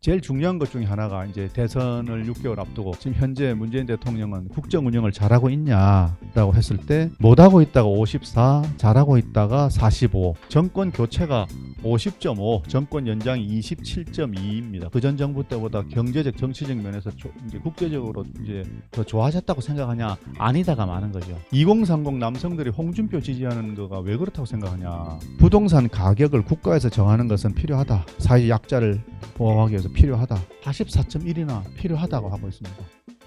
제일 중요한 것 중에 하나가 이제 대선을 6개월 앞두고 지금 현재 문재인 대통령은 국정 운영을 잘하고 있냐라고 했을 때 못하고 있다가 54, 잘하고 있다가 45, 정권 교체가 50.5, 정권 연장이 27.2입니다. 그 전 정부 때보다 경제적, 정치적 면에서 이제 국제적으로 이제 더 좋아졌다고 생각하냐? 아니다가 많은 거죠. 2030 남성들이 홍준표 지지하는 거가 왜 그렇다고 생각하냐? 부동산 가격을 국가에서 정하는 것은 필요하다. 사회 약자를 보호하기 위해서 필요하다. 44.1이나 필요하다고 하고 있습니다.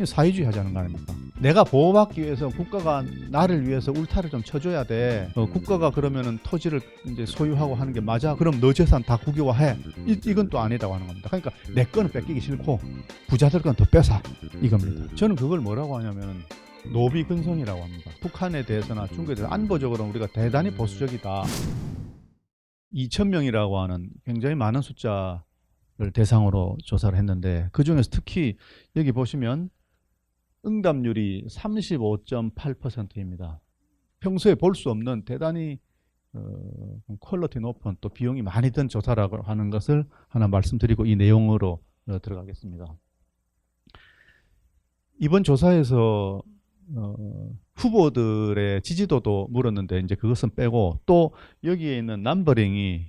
사회주의 하자는 거 아닙니까? 내가 보호받기 위해서 국가가 나를 위해서 울타리를 좀 쳐줘야 돼. 국가가 그러면은 토지를 이제 소유하고 하는 게 맞아? 그럼 너 재산 다 국유화해. 이건 또 아니다고 하는 겁니다. 그러니까 내 거는 뺏기기 싫고 부자들 건 더 뺏어. 이겁니다. 저는 그걸 뭐라고 하냐면은 노비 근성이라고 합니다. 북한에 대해서나 중국에 대해서 안보적으로 우리가 대단히 보수적이다. 2,000명이라고 하는 굉장히 많은 숫자를 대상으로 조사를 했는데 그중에서 특히 여기 보시면 응답률이 35.8%입니다. 평소에 볼 수 없는 대단히 퀄리티 높은 또 비용이 많이 든 조사라고 하는 것을 하나 말씀드리고 이 내용으로 들어가겠습니다. 이번 조사에서 후보들의 지지도도 물었는데 이제 그것은 빼고 또 여기에 있는 넘버링이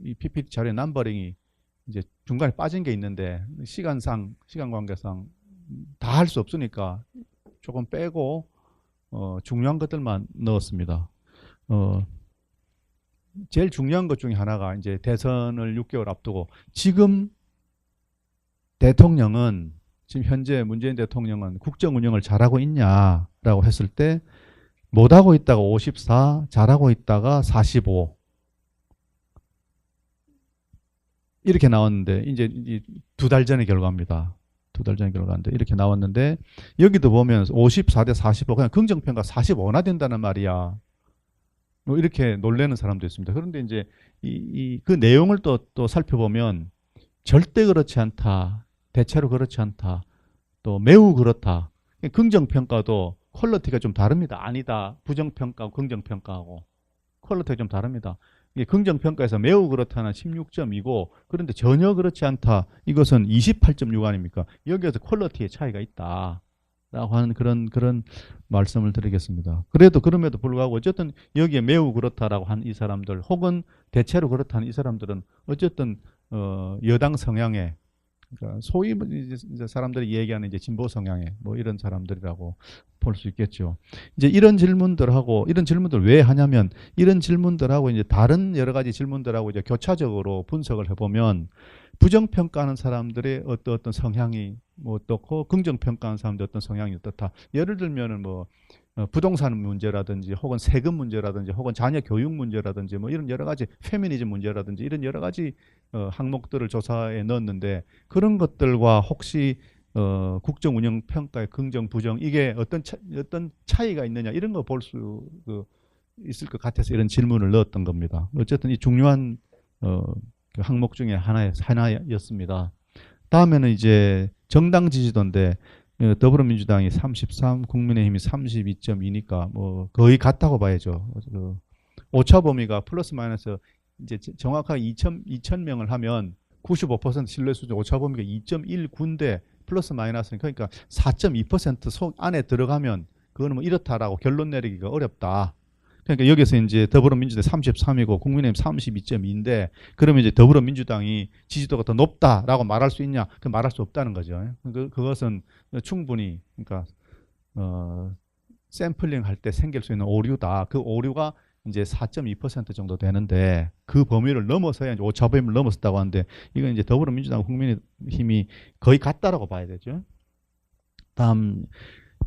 이 PPT 자료의 넘버링이 이제 중간에 빠진 게 있는데 시간 관계상 다 할 수 없으니까 조금 빼고 중요한 것들만 넣었습니다. 제일 중요한 것 중에 하나가 이제 대선을 6개월 앞두고 지금 대통령은 지금 현재 문재인 대통령은 국정 운영을 잘하고 있냐라고 했을 때 못하고 있다가 54, 잘하고 있다가 45 이렇게 나왔는데 이제 2달 전의 결과입니다. 2달 전의 결과인데 이렇게 나왔는데 여기도 보면 54대 45 그냥 긍정평가 45나 된다는 말이야. 뭐 이렇게 놀라는 사람도 있습니다. 그런데 이제 그 내용을 또 살펴보면 절대 그렇지 않다. 대체로 그렇지 않다. 또 매우 그렇다. 긍정평가도 퀄리티가 좀 다릅니다. 아니다. 부정평가하고 긍정평가하고 퀄리티가 좀 다릅니다. 이게 긍정평가에서 매우 그렇다는 16.2고 그런데 전혀 그렇지 않다. 이것은 28.6 아닙니까? 여기에서 퀄리티의 차이가 있다. 라고 하는 그런 말씀을 드리겠습니다. 그럼에도 불구하고 어쨌든 여기에 매우 그렇다라고 한 이 사람들 혹은 대체로 그렇다는 이 사람들은 어쨌든 여당 성향의 그러니까 소위 이제 사람들이 얘기하는 이제 진보 성향의 뭐 이런 사람들이라고 볼 수 있겠죠. 이제 이런 질문들 왜 하냐면 이런 질문들하고 이제 다른 여러 가지 질문들하고 이제 교차적으로 분석을 해보면 부정평가하는 사람들의 어떤 성향이 뭐 어떻고 긍정평가하는 사람들의 어떤 성향이 어떻다. 예를 들면은 뭐 부동산 문제라든지 혹은 세금 문제라든지 혹은 자녀 교육 문제라든지 뭐 이런 여러 가지 페미니즘 문제라든지 이런 여러 가지 항목들을 조사에 넣었는데 그런 것들과 혹시 국정 운영 평가의 긍정 부정 이게 어떤 차이가 있느냐 이런 거 볼 수 있을 것 같아서 이런 질문을 넣었던 겁니다. 어쨌든 이 중요한 그 항목 중에 하나였습니다. 다음에는 이제 정당 지지도인데 더불어민주당이 33, 국민의힘이 32.2니까 뭐 거의 같다고 봐야죠. 그 오차 범위가 플러스 마이너스 이제 정확하게 2,000명을 하면 95% 신뢰 수준 오차 범위가 2.19인데 플러스 마이너스는 그러니까 4.2% 안에 들어가면 그거는 뭐 이렇다라고 결론 내리기가 어렵다. 그러니까 여기서 이제 더불어민주당 33이고 국민의힘 32.2인데 그러면 이제 더불어민주당이 지지도가 더 높다라고 말할 수 있냐? 그 말할 수 없다는 거죠. 그것은 충분히 그러니까 샘플링 할 때 생길 수 있는 오류다. 그 오류가 이제 4.2% 정도 되는데 그 범위를 넘어서야 이제 오차 범위를 넘었다고 하는데 이건 이제 더불어민주당 국민의힘이 거의 같다라고 봐야 되죠. 다음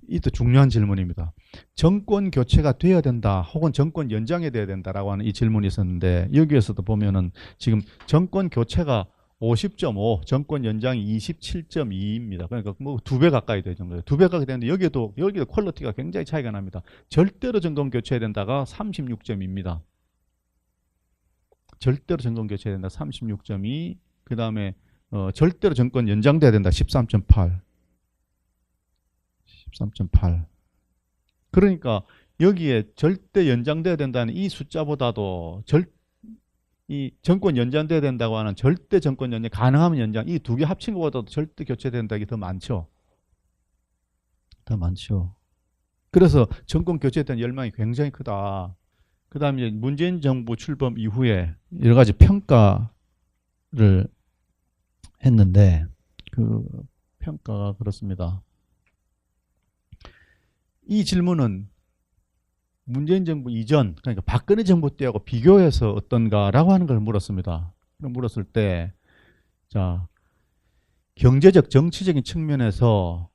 이도 중요한 질문입니다. 정권 교체가 돼야 된다 혹은 정권 연장이 돼야 된다라고 하는 이 질문이 있었는데 여기에서도 보면은 지금 정권 교체가 50.5, 정권 연장이 27.2입니다. 그러니까 뭐 2배 가까이 될 정도예요. 2배 가까이 되는데 여기도 퀄리티가 굉장히 차이가 납니다. 절대로 정권 교체해야 된다가 36.2입니다. 절대로 정권 교체해야 된다 36.2. 그 다음에 절대로 정권 연장돼야 된다 13.8. 13.8. 그러니까 여기에 절대 연장돼야 된다는 이 숫자보다도 이 정권 연장돼야 된다고 하는 절대 정권 연장, 가능하면 연장, 이 두 개 합친 것보다도 절대 교체된다 게 더 많죠. 더 많죠. 그래서 정권 교체에 대한 열망이 굉장히 크다. 그 다음에 문재인 정부 출범 이후에 여러 가지 평가를 했는데, 그 평가가 그렇습니다. 이 질문은 문재인 정부 이전, 그러니까 박근혜 정부 때하고 비교해서 어떤가라고 하는 걸 물었습니다. 물었을 때, 자, 경제적, 정치적인 측면에서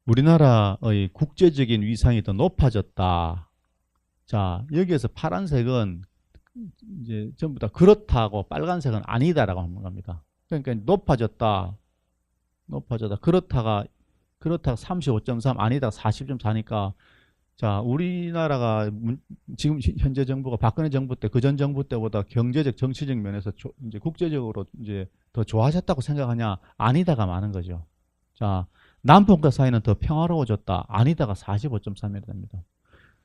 우리나라의 국제적인 위상이 더 높아졌다. 자, 여기에서 파란색은 이제 전부 다 그렇다고, 빨간색은 아니다라고 하는 겁니다. 그러니까 높아졌다, 그렇다가 35.3, 아니다 40.4니까, 자, 우리나라가 지금 현재 정부가 박근혜 정부 때, 그전 정부 때보다 경제적, 정치적 면에서 이제 국제적으로 이제 더 좋아졌다고 생각하냐? 아니다가 많은 거죠. 자, 남북과 사이는 더 평화로워졌다. 아니다가 45.3이랍니다.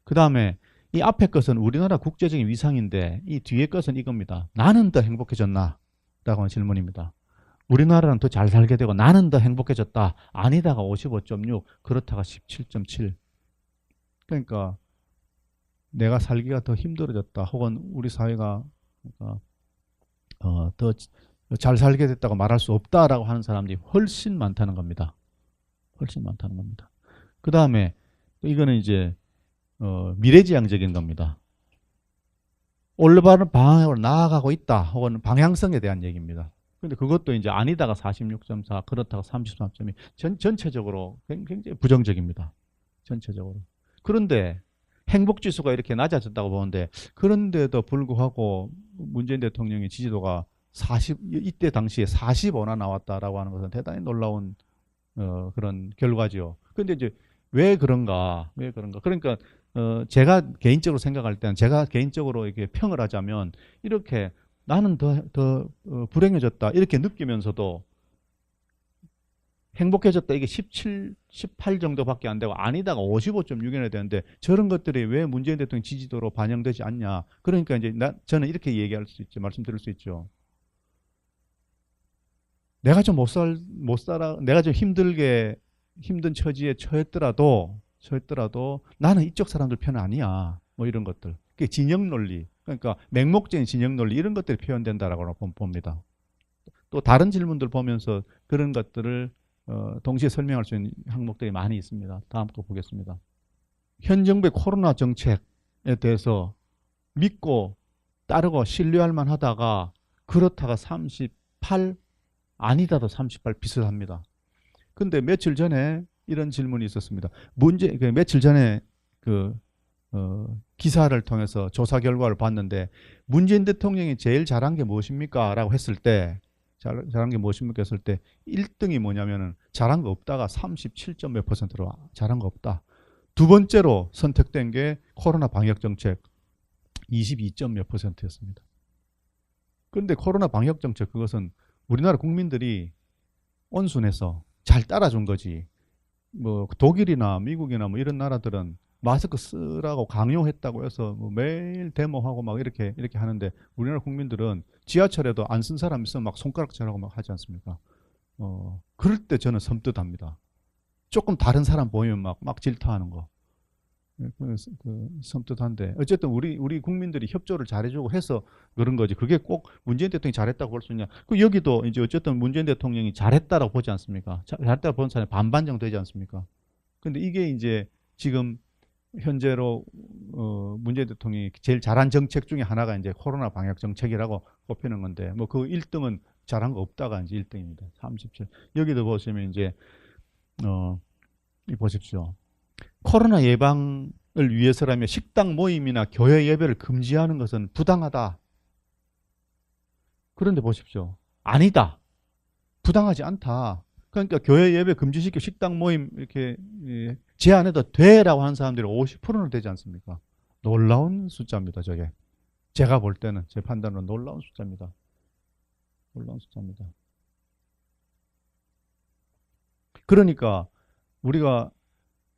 그 다음에 이 앞에 것은 우리나라 국제적인 위상인데, 이 뒤에 것은 이겁니다. 나는 더 행복해졌나? 라고 하는 질문입니다. 우리나라는 더 잘 살게 되고 나는 더 행복해졌다. 아니다가 55.6, 그렇다가 17.7. 그러니까 내가 살기가 더 힘들어졌다. 혹은 우리 사회가 더 잘 살게 됐다고 말할 수 없다라고 하는 사람들이 훨씬 많다는 겁니다. 훨씬 많다는 겁니다. 그 다음에 이거는 이제 미래지향적인 겁니다. 올바른 방향으로 나아가고 있다. 혹은 방향성에 대한 얘기입니다. 근데 그것도 이제 아니다가 46.4, 그렇다가 33.2. 전체적으로 굉장히 부정적입니다. 전체적으로. 그런데 행복지수가 이렇게 낮아졌다고 보는데, 그런데도 불구하고 문재인 대통령의 지지도가 이때 당시에 45나 나왔다라고 하는 것은 대단히 놀라운 그런 결과죠. 근데 이제 왜 그런가? 그러니까 제가 개인적으로 생각할 때는, 제가 개인적으로 이렇게 평을 하자면, 이렇게 나는 더 불행해졌다 이렇게 느끼면서도 행복해졌다 이게 17, 18 정도밖에 안 되고 아니다가 55.6이나 되는데, 저런 것들이 왜 문재인 대통령 지지도로 반영되지 않냐? 그러니까 이제 저는 이렇게 얘기할 수 있죠. 말씀드릴 수 있죠. 내가 좀 못 살아, 내가 좀 힘든 처지에 처했더라도 나는 이쪽 사람들 편 아니야. 뭐 이런 것들. 그게 진영 논리. 그러니까 맹목적인 진영 논리, 이런 것들이 표현된다라고 봅니다. 또 다른 질문들 보면서 그런 것들을 동시에 설명할 수 있는 항목들이 많이 있습니다. 다음 거 보겠습니다. 현 정부의 코로나 정책에 대해서 믿고 따르고 신뢰할 만하다가 그렇다가 38, 아니다도 38 비슷합니다. 근데 며칠 전에 이런 질문이 있었습니다. 며칠 전에 그 기사를 통해서 조사 결과를 봤는데, 문재인 대통령이 제일 잘한 게 무엇입니까? 라고 했을 때, 잘한 게 무엇입니까? 했을 때 1등이 뭐냐면은 잘한 거 없다가 37점 몇 %로 잘한 거 없다. 두 번째로 선택된 게 코로나 방역 정책 22점 몇 %였습니다. 그런데 코로나 방역 정책, 그것은 우리나라 국민들이 온순해서 잘 따라준 거지. 뭐 독일이나 미국이나 뭐 이런 나라들은 마스크 쓰라고 강요했다고 해서 뭐 매일 데모하고 막 이렇게 하는데, 우리나라 국민들은 지하철에도 안 쓴 사람 있으면 막 손가락질하고 막 하지 않습니까? 그럴 때 저는 섬뜩합니다. 조금 다른 사람 보이면 막 질타하는 거. 섬뜩한데, 어쨌든 우리 국민들이 협조를 잘해주고 해서 그런 거지. 그게 꼭 문재인 대통령이 잘했다고 볼 수 있냐? 여기도 이제 어쨌든 문재인 대통령이 잘했다라고 보지 않습니까? 잘했다고 보는 사람이 반반 정도 되지 않습니까? 근데 이게 이제 지금 현재로 문재인 대통령이 제일 잘한 정책 중에 하나가 이제 코로나 방역 정책이라고 꼽히는 건데, 뭐 그 1등은 잘한 거 없다가 이제 1등입니다. 37. 여기도 보시면 이제 보십시오. 코로나 예방을 위해서라면 식당 모임이나 교회 예배를 금지하는 것은 부당하다. 그런데 보십시오. 아니다. 부당하지 않다. 그러니까 교회 예배 금지시키고 식당 모임 이렇게 제한해도 돼라고 하는 사람들이 50%는 되지 않습니까? 놀라운 숫자입니다, 저게. 제가 볼 때는, 제 판단으로 놀라운 숫자입니다. 놀라운 숫자입니다. 그러니까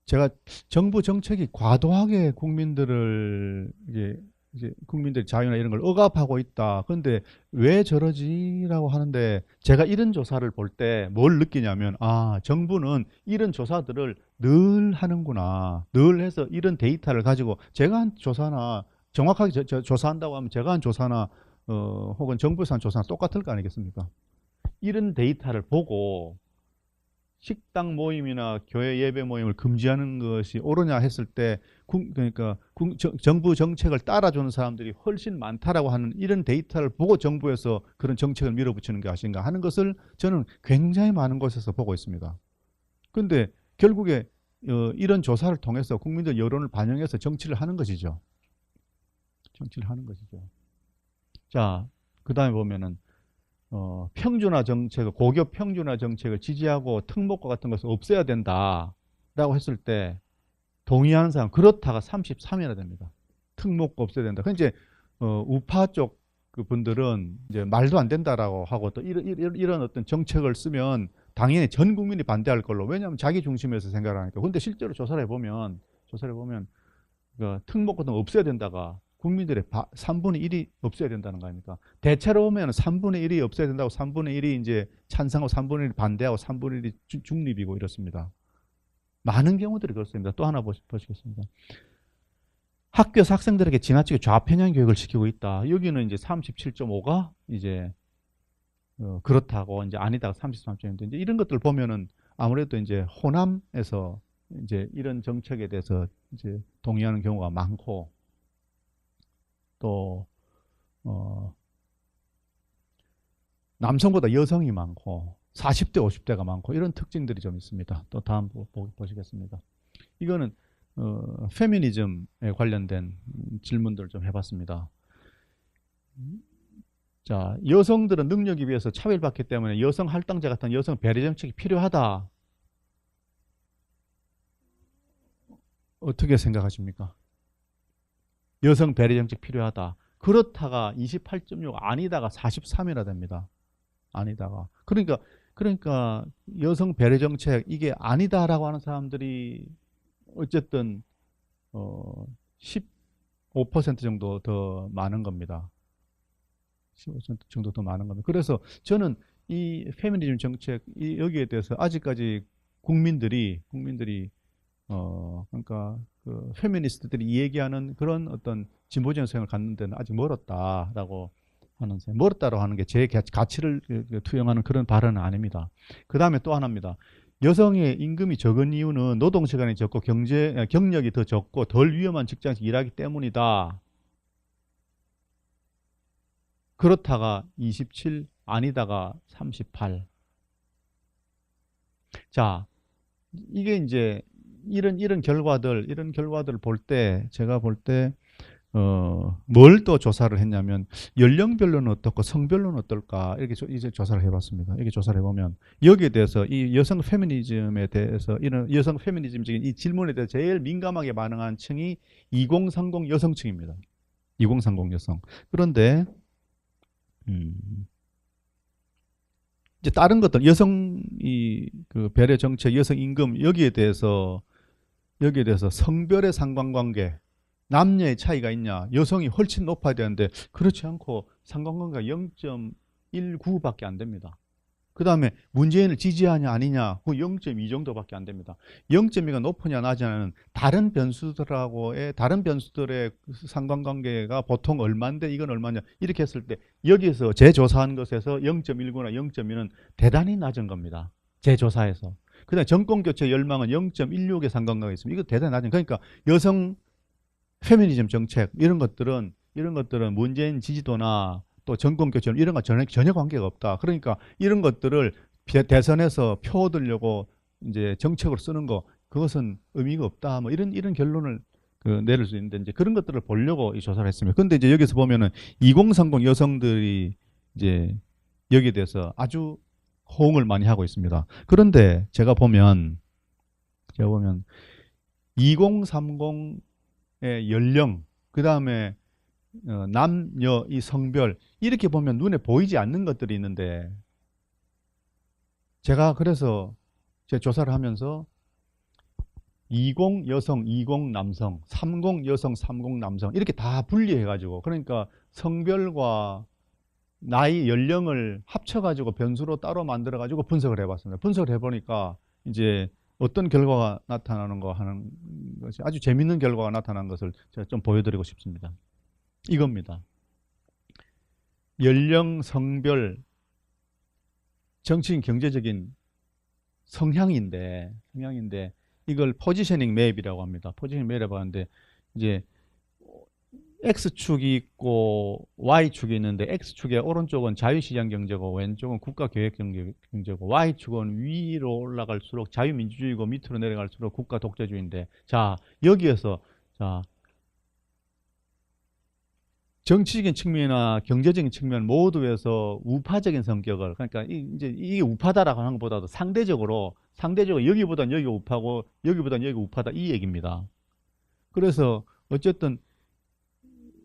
제가 정부 정책이 과도하게 국민들을 이제 이제 국민들의 자유나 이런 걸 억압하고 있다. 그런데 왜 저러지라고 하는데 제가 이런 조사를 볼 때 뭘 느끼냐면 아, 정부는 이런 조사들을 늘 하는구나. 늘 해서 이런 데이터를 가지고 제가 한 조사나 정확하게 조사한다고 하면 제가 한 조사나 혹은 정부에서 한 조사나 똑같을 거 아니겠습니까? 이런 데이터를 보고 식당 모임이나 교회 예배 모임을 금지하는 것이 옳으냐 했을 때 그러니까 정부 정책을 따라주는 사람들이 훨씬 많다라고 하는 이런 데이터를 보고 정부에서 그런 정책을 밀어붙이는 것인가 하는 것을 저는 굉장히 많은 곳에서 보고 있습니다. 그런데 결국에 이런 조사를 통해서 국민들 여론을 반영해서 정치를 하는 것이죠. 정치를 하는 것이죠. 자, 그 다음에 보면은 평준화 정책을, 고교 평준화 정책을 지지하고 특목고 같은 것을 없애야 된다라고 했을 때 동의하는 사람, 그렇다가 33이나 됩니다. 특목고 없애야 된다. 그 이제 우파 쪽 그 분들은 이제 말도 안 된다라고 하고 또 이런 어떤 정책을 쓰면 당연히 전 국민이 반대할 걸로. 왜냐하면 자기 중심에서 생각을 하니까. 근데 실제로 조사를 해보면 그 특목고 등 없애야 된다가 국민들의 3분의 1이 없어야 된다는 거 아닙니까? 대체로 보면 3분의 1이 없어야 된다고 3분의 1이 이제 찬성하고 3분의 1이 반대하고 3분의 1이 중립이고 이렇습니다. 많은 경우들이 그렇습니다. 또 하나 보시겠습니다. 학교에서 학생들에게 지나치게 좌편향 교육을 시키고 있다. 여기는 이제 37.5가 이제 그렇다고 이제 아니다가 33.5인데 이제 이런 것들 보면은 아무래도 이제 호남에서 이제 이런 정책에 대해서 이제 동의하는 경우가 많고 또 남성보다 여성이 많고 40대 50대가 많고 이런 특징들이 좀 있습니다. 또 다음 보시겠습니다. 이거는 페미니즘에 관련된 질문들을 좀 해봤습니다. 자, 여성들은 능력에 비해서 차별받기 때문에 여성 할당제 같은 여성 배려 정책이 필요하다. 어떻게 생각하십니까? 여성 배려 정책 필요하다. 그렇다가 28.6 아니다가 43이나 됩니다. 아니다가. 그러니까 여성 배려 정책 이게 아니다라고 하는 사람들이 어쨌든 15% 정도 더 많은 겁니다. 15% 정도 더 많은 겁니다. 그래서 저는 이 페미니즘 정책 여기에 대해서 아직까지 국민들이 그러니까 그 페미니스트들이 얘기하는 그런 어떤 진보적인 성향을 갖는 데는 아직 멀었다라고 멀었다라고 하는 게 제 가치를 투영하는 그런 발언은 아닙니다. 그 다음에 또 하나입니다. 여성의 임금이 적은 이유는 노동 시간이 적고 경력이 더 적고 덜 위험한 직장에서 일하기 때문이다. 그렇다가 27, 아니다가 38. 자, 이게 이제 이런 결과들을 볼 때 제가 볼 때 뭘 또 조사를 했냐면 연령별로는 어떻고 성별로는 어떨까 이렇게 이제 조사를 해봤습니다. 이렇게 조사를 해보면 여기에 대해서 이 여성 페미니즘에 대해서 이런 여성 페미니즘적인 이 질문에 대해서 제일 민감하게 반응한 층이 2030 여성층입니다. 2030 여성. 그런데 이제 다른 것들 여성 그 배려 정책, 여성 임금 여기에 대해서 성별의 상관관계, 남녀의 차이가 있냐? 여성이 훨씬 높아야 되는데 그렇지 않고 상관관계가 0.19밖에 안 됩니다. 그 다음에 문재인을 지지하냐 아니냐? 그 0.2 정도밖에 안 됩니다. 0.2가 높으냐 낮으냐는 다른 변수들의 상관관계가 보통 얼마인데 이건 얼마냐? 이렇게 했을 때 여기에서 제 조사한 것에서 0.19나 0.2는 대단히 낮은 겁니다. 제 조사에서. 그 다음에 정권교체 열망은 0.16의 상관관계가 있습니다. 이거 대단히 낮은. 그러니까 여성 페미니즘 정책 이런 것들은 문재인 지지도나 또 정권교체 이런 거 전혀 관계가 없다. 그러니까 이런 것들을 대선에서 표 얻으려고 이제 정책으로 쓰는 거 그것은 의미가 없다. 뭐 이런 결론을 내릴 수 있는데 이제 그런 것들을 보려고 이 조사를 했습니다. 근데 이제 여기서 보면은 2030 여성들이 이제 여기에 대해서 아주 호응을 많이 하고 있습니다. 그런데 제가 보면 2030의 연령, 그 다음에 남녀 이 성별 이렇게 보면 눈에 보이지 않는 것들이 있는데 제가 그래서 제 조사를 하면서 20 여성, 20 남성, 30 여성, 30 남성 이렇게 다 분리해가지고 그러니까 성별과 나이, 연령을 합쳐가지고 변수로 따로 만들어가지고 분석을 해봤습니다. 분석을 해보니까 이제 어떤 결과가 나타나는 거 하는 것이 아주 재밌는 결과가 나타난 것을 제가 좀 보여드리고 싶습니다. 이겁니다. 연령, 성별, 정치인, 경제적인 성향인데 이걸 포지셔닝 맵이라고 합니다. 포지셔닝 맵이라고 하는데 이제 X축이 있고 Y축이 있는데 X축의 오른쪽은 자유시장 경제고 왼쪽은 국가계획 경제고 Y축은 위로 올라갈수록 자유민주주의고 밑으로 내려갈수록 국가 독재주의인데 자 여기에서 자 정치적인 측면이나 경제적인 측면 모두에서 우파적인 성격을 그러니까 이제 이게 우파다라고 하는 것보다도 상대적으로 여기보단 여기가 우파고 여기보단 여기가 우파다 이 얘기입니다. 그래서 어쨌든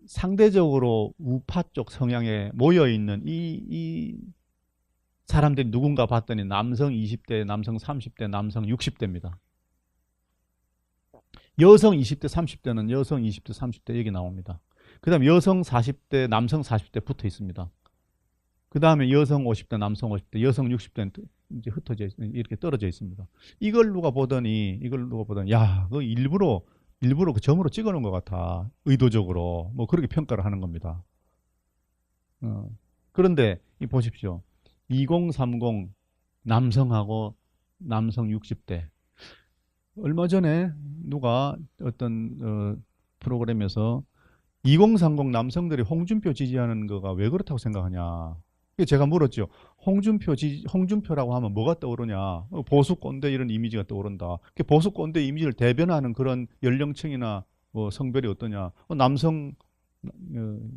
상대적으로 우파 쪽 성향에 모여 있는 이 사람들이 누군가 봤더니 남성 20대, 남성 30대, 남성 60대입니다. 여성 20대, 30대는 여성 20대, 30대 여기 나옵니다. 그 다음에 여성 40대, 남성 40대 붙어 있습니다. 그 다음에 여성 50대, 남성 50대, 여성 60대는 이제 흩어져 이렇게 떨어져 있습니다. 이걸 누가 보더니 야, 그 일부러 그 점으로 찍어 놓은 것 같아. 의도적으로. 뭐 그렇게 평가를 하는 겁니다. 그런데 이 보십시오. 2030 남성하고 남성 60대. 얼마 전에 누가 어떤 프로그램에서 2030 남성들이 홍준표 지지하는 거가 왜 그렇다고 생각하냐. 제가 물었죠. 홍준표라고 하면 뭐가 떠오르냐. 보수 꼰대 이런 이미지가 떠오른다. 보수 꼰대 이미지를 대변하는 그런 연령층이나 뭐 성별이 어떠냐. 남성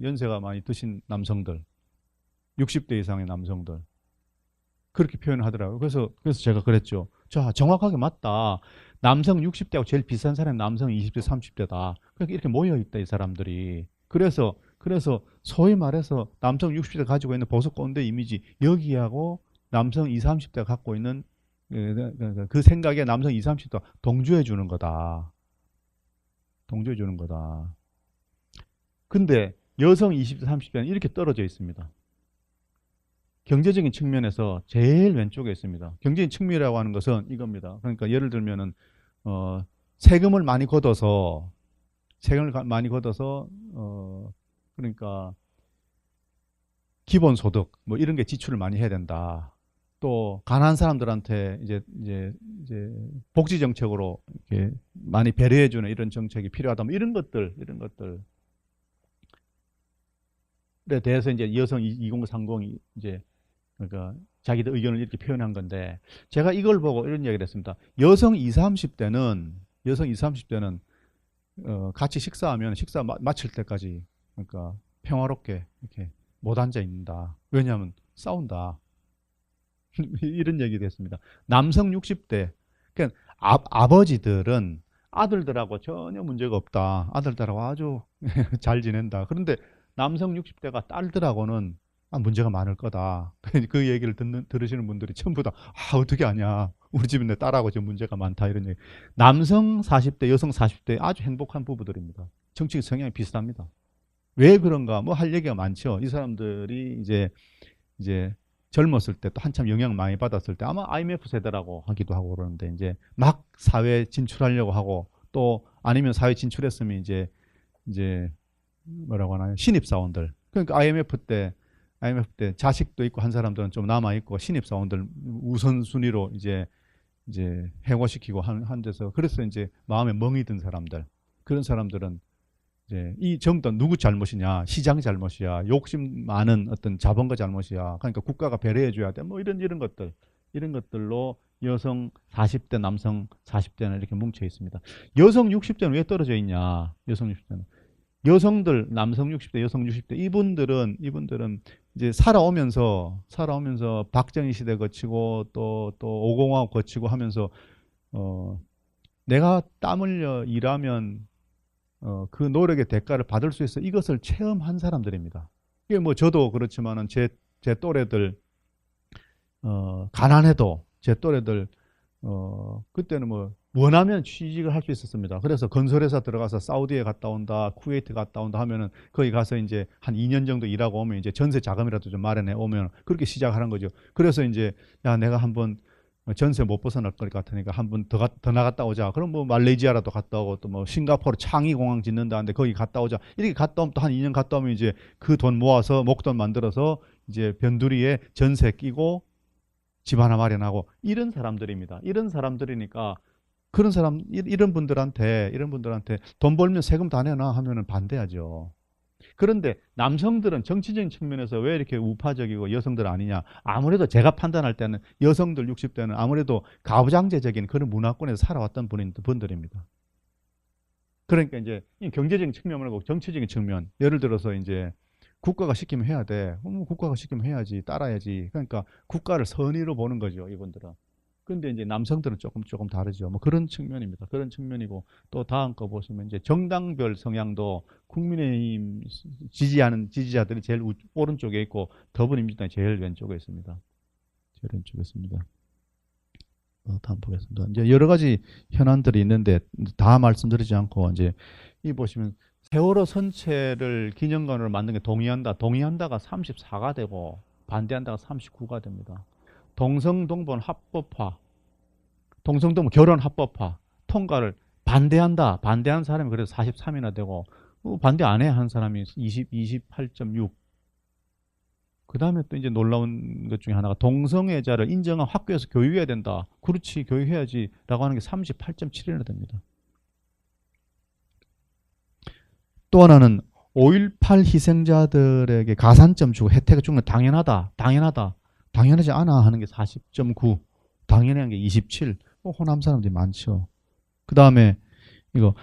연세가 많이 드신 남성들, 60대 이상의 남성들 그렇게 표현을 하더라고요. 그래서 제가 그랬죠. 자, 정확하게 맞다. 남성 60대하고 제일 비싼 사람이 남성 20대, 30대다. 그러니까 이렇게 모여있다, 이 사람들이. 그래서 소위 말해서 남성 60대 가지고 있는 보수 꼰대 이미지, 여기하고 남성 20, 30대가 갖고 있는 그 생각에 남성 20, 30대가 동조해 주는 거다. 동조해 주는 거다. 근데 여성 20대, 30대는 이렇게 떨어져 있습니다. 경제적인 측면에서 제일 왼쪽에 있습니다. 경제적인 측면이라고 하는 것은 이겁니다. 그러니까 예를 들면은 세금을 많이 걷어서 그러니까 기본소득 뭐 이런 게 지출을 많이 해야 된다. 또 가난한 사람들한테 이제 복지 정책으로 이렇게 많이 배려해주는 이런 정책이 필요하다. 뭐 이런 것들에 대해서 이제 여성 2030이 이제 그러니까 자기들 의견을 이렇게 표현한 건데 제가 이걸 보고 이런 이야기를 했습니다. 여성 20, 30대는 같이 식사하면 식사 마칠 때까지 그러니까 평화롭게 이렇게 못 앉아 있는다. 왜냐하면 싸운다. 이런 얘기도 했습니다. 남성 60대 그러니까 아버지들은 아들들하고 전혀 문제가 없다. 아들들하고 아주 잘 지낸다. 그런데 남성 60대가 딸들하고는 문제가 많을 거다. 그 얘기를 들으시는 분들이 전부 다 어떻게 아냐. 우리 집은 내 딸하고 지금 문제가 많다. 이런 얘기. 남성 40대, 여성 40대 아주 행복한 부부들입니다. 정치적 성향이 비슷합니다. 왜 그런가? 뭐 할 얘기가 많죠. 이 사람들이 이제 젊었을 때 또 한참 영향 많이 받았을 때 아마 IMF 세대라고 하기도 하고 그러는데 이제 막 사회에 진출하려고 하고 또 아니면 사회 진출했으면 이제 뭐라고 하나요? 신입사원들. 그러니까 IMF 때 자식도 있고 한 사람들은 좀 남아 있고 신입사원들 우선순위로 이제 해고시키고 한 데서 그래서 이제 마음에 멍이 든 사람들 그런 사람들은 이제 이 전부 다 누구 잘못이냐 시장 잘못이야 욕심 많은 어떤 자본가 잘못이야 그러니까 국가가 배려해 줘야 돼 뭐 이런 것들로 여성 40대 남성 40대는 이렇게 뭉쳐 있습니다. 여성 60대는 왜 떨어져 있냐? 여성 60대는 여성들 남성 60대 여성 60대 이분들은 이제 살아오면서 박정희 시대 거치고 또 5공화국 거치고 하면서 내가 땀 흘려 일하면 그 노력의 대가를 받을 수 있어 이것을 체험한 사람들입니다. 이게 뭐 저도 그렇지만은 제 또래들 가난해도 제 또래들 그때는 뭐 원하면 취직을 할 수 있었습니다. 그래서 건설회사 들어가서 사우디에 갔다 온다, 쿠웨이트 갔다 온다 하면은 거기 가서 이제 한 2년 정도 일하고 오면 이제 전세 자금이라도 좀 마련해 오면 그렇게 시작하는 거죠. 그래서 이제 야, 내가 한번 전세 못 벗어날 것 같으니까 한번 더 나갔다 오자. 그럼 뭐 말레이시아라도 갔다 오고 또 뭐 싱가포르 창의 공항 짓는다는데 거기 갔다 오자. 이렇게 갔다 오면 또 한 2년 갔다 오면 이제 그 돈 모아서 목돈 만들어서 이제 변두리에 전세 끼고 집 하나 마련하고 이런 사람들입니다. 이런 사람들이니까 그런 사람 이런 분들한테 돈 벌면 세금 다 내놔 하면은 반대하죠. 그런데 남성들은 정치적인 측면에서 왜 이렇게 우파적이고 여성들 아니냐? 아무래도 제가 판단할 때는 여성들 60대는 아무래도 가부장제적인 그런 문화권에서 살아왔던 분들입니다. 그러니까 이제 경제적인 측면 말고 정치적인 측면, 예를 들어서 이제 국가가 시키면 해야 돼. 국가가 시키면 해야지, 따라야지. 그러니까 국가를 선의로 보는 거죠, 이분들은. 근데 이제 남성들은 조금 다르죠. 뭐 그런 측면입니다. 그런 측면이고 또 다음 거 보시면 이제 정당별 성향도 국민의힘 지지하는 지지자들이 제일 오른쪽에 있고 더불어민주당이 제일 왼쪽에 있습니다. 제일 왼쪽에 있습니다. 다음 보겠습니다. 이제 여러 가지 현안들이 있는데 다 말씀드리지 않고 이제 이 보시면 세월호 선체를 기념관으로 만든 게 동의한다가 34가 되고 반대한다가 39가 됩니다. 동성동본 합법화, 동성동본 결혼 합법화 통과를 반대하는 사람이 그래서 43이나 되고 반대 안 해 하는 사람이 28.6. 그 다음에 또 이제 놀라운 것 중에 하나가 동성애자를 인정한 학교에서 교육해야 된다. 그렇지, 교육해야지 라고 하는 게 38.7이나 됩니다. 또 하나는 5.18 희생자들에게 가산점 주고 혜택을 주는 건 당연하지 않아 하는 게 40.9, 당연한 게 27. 호남 사람들이 많죠. 그 다음에 이거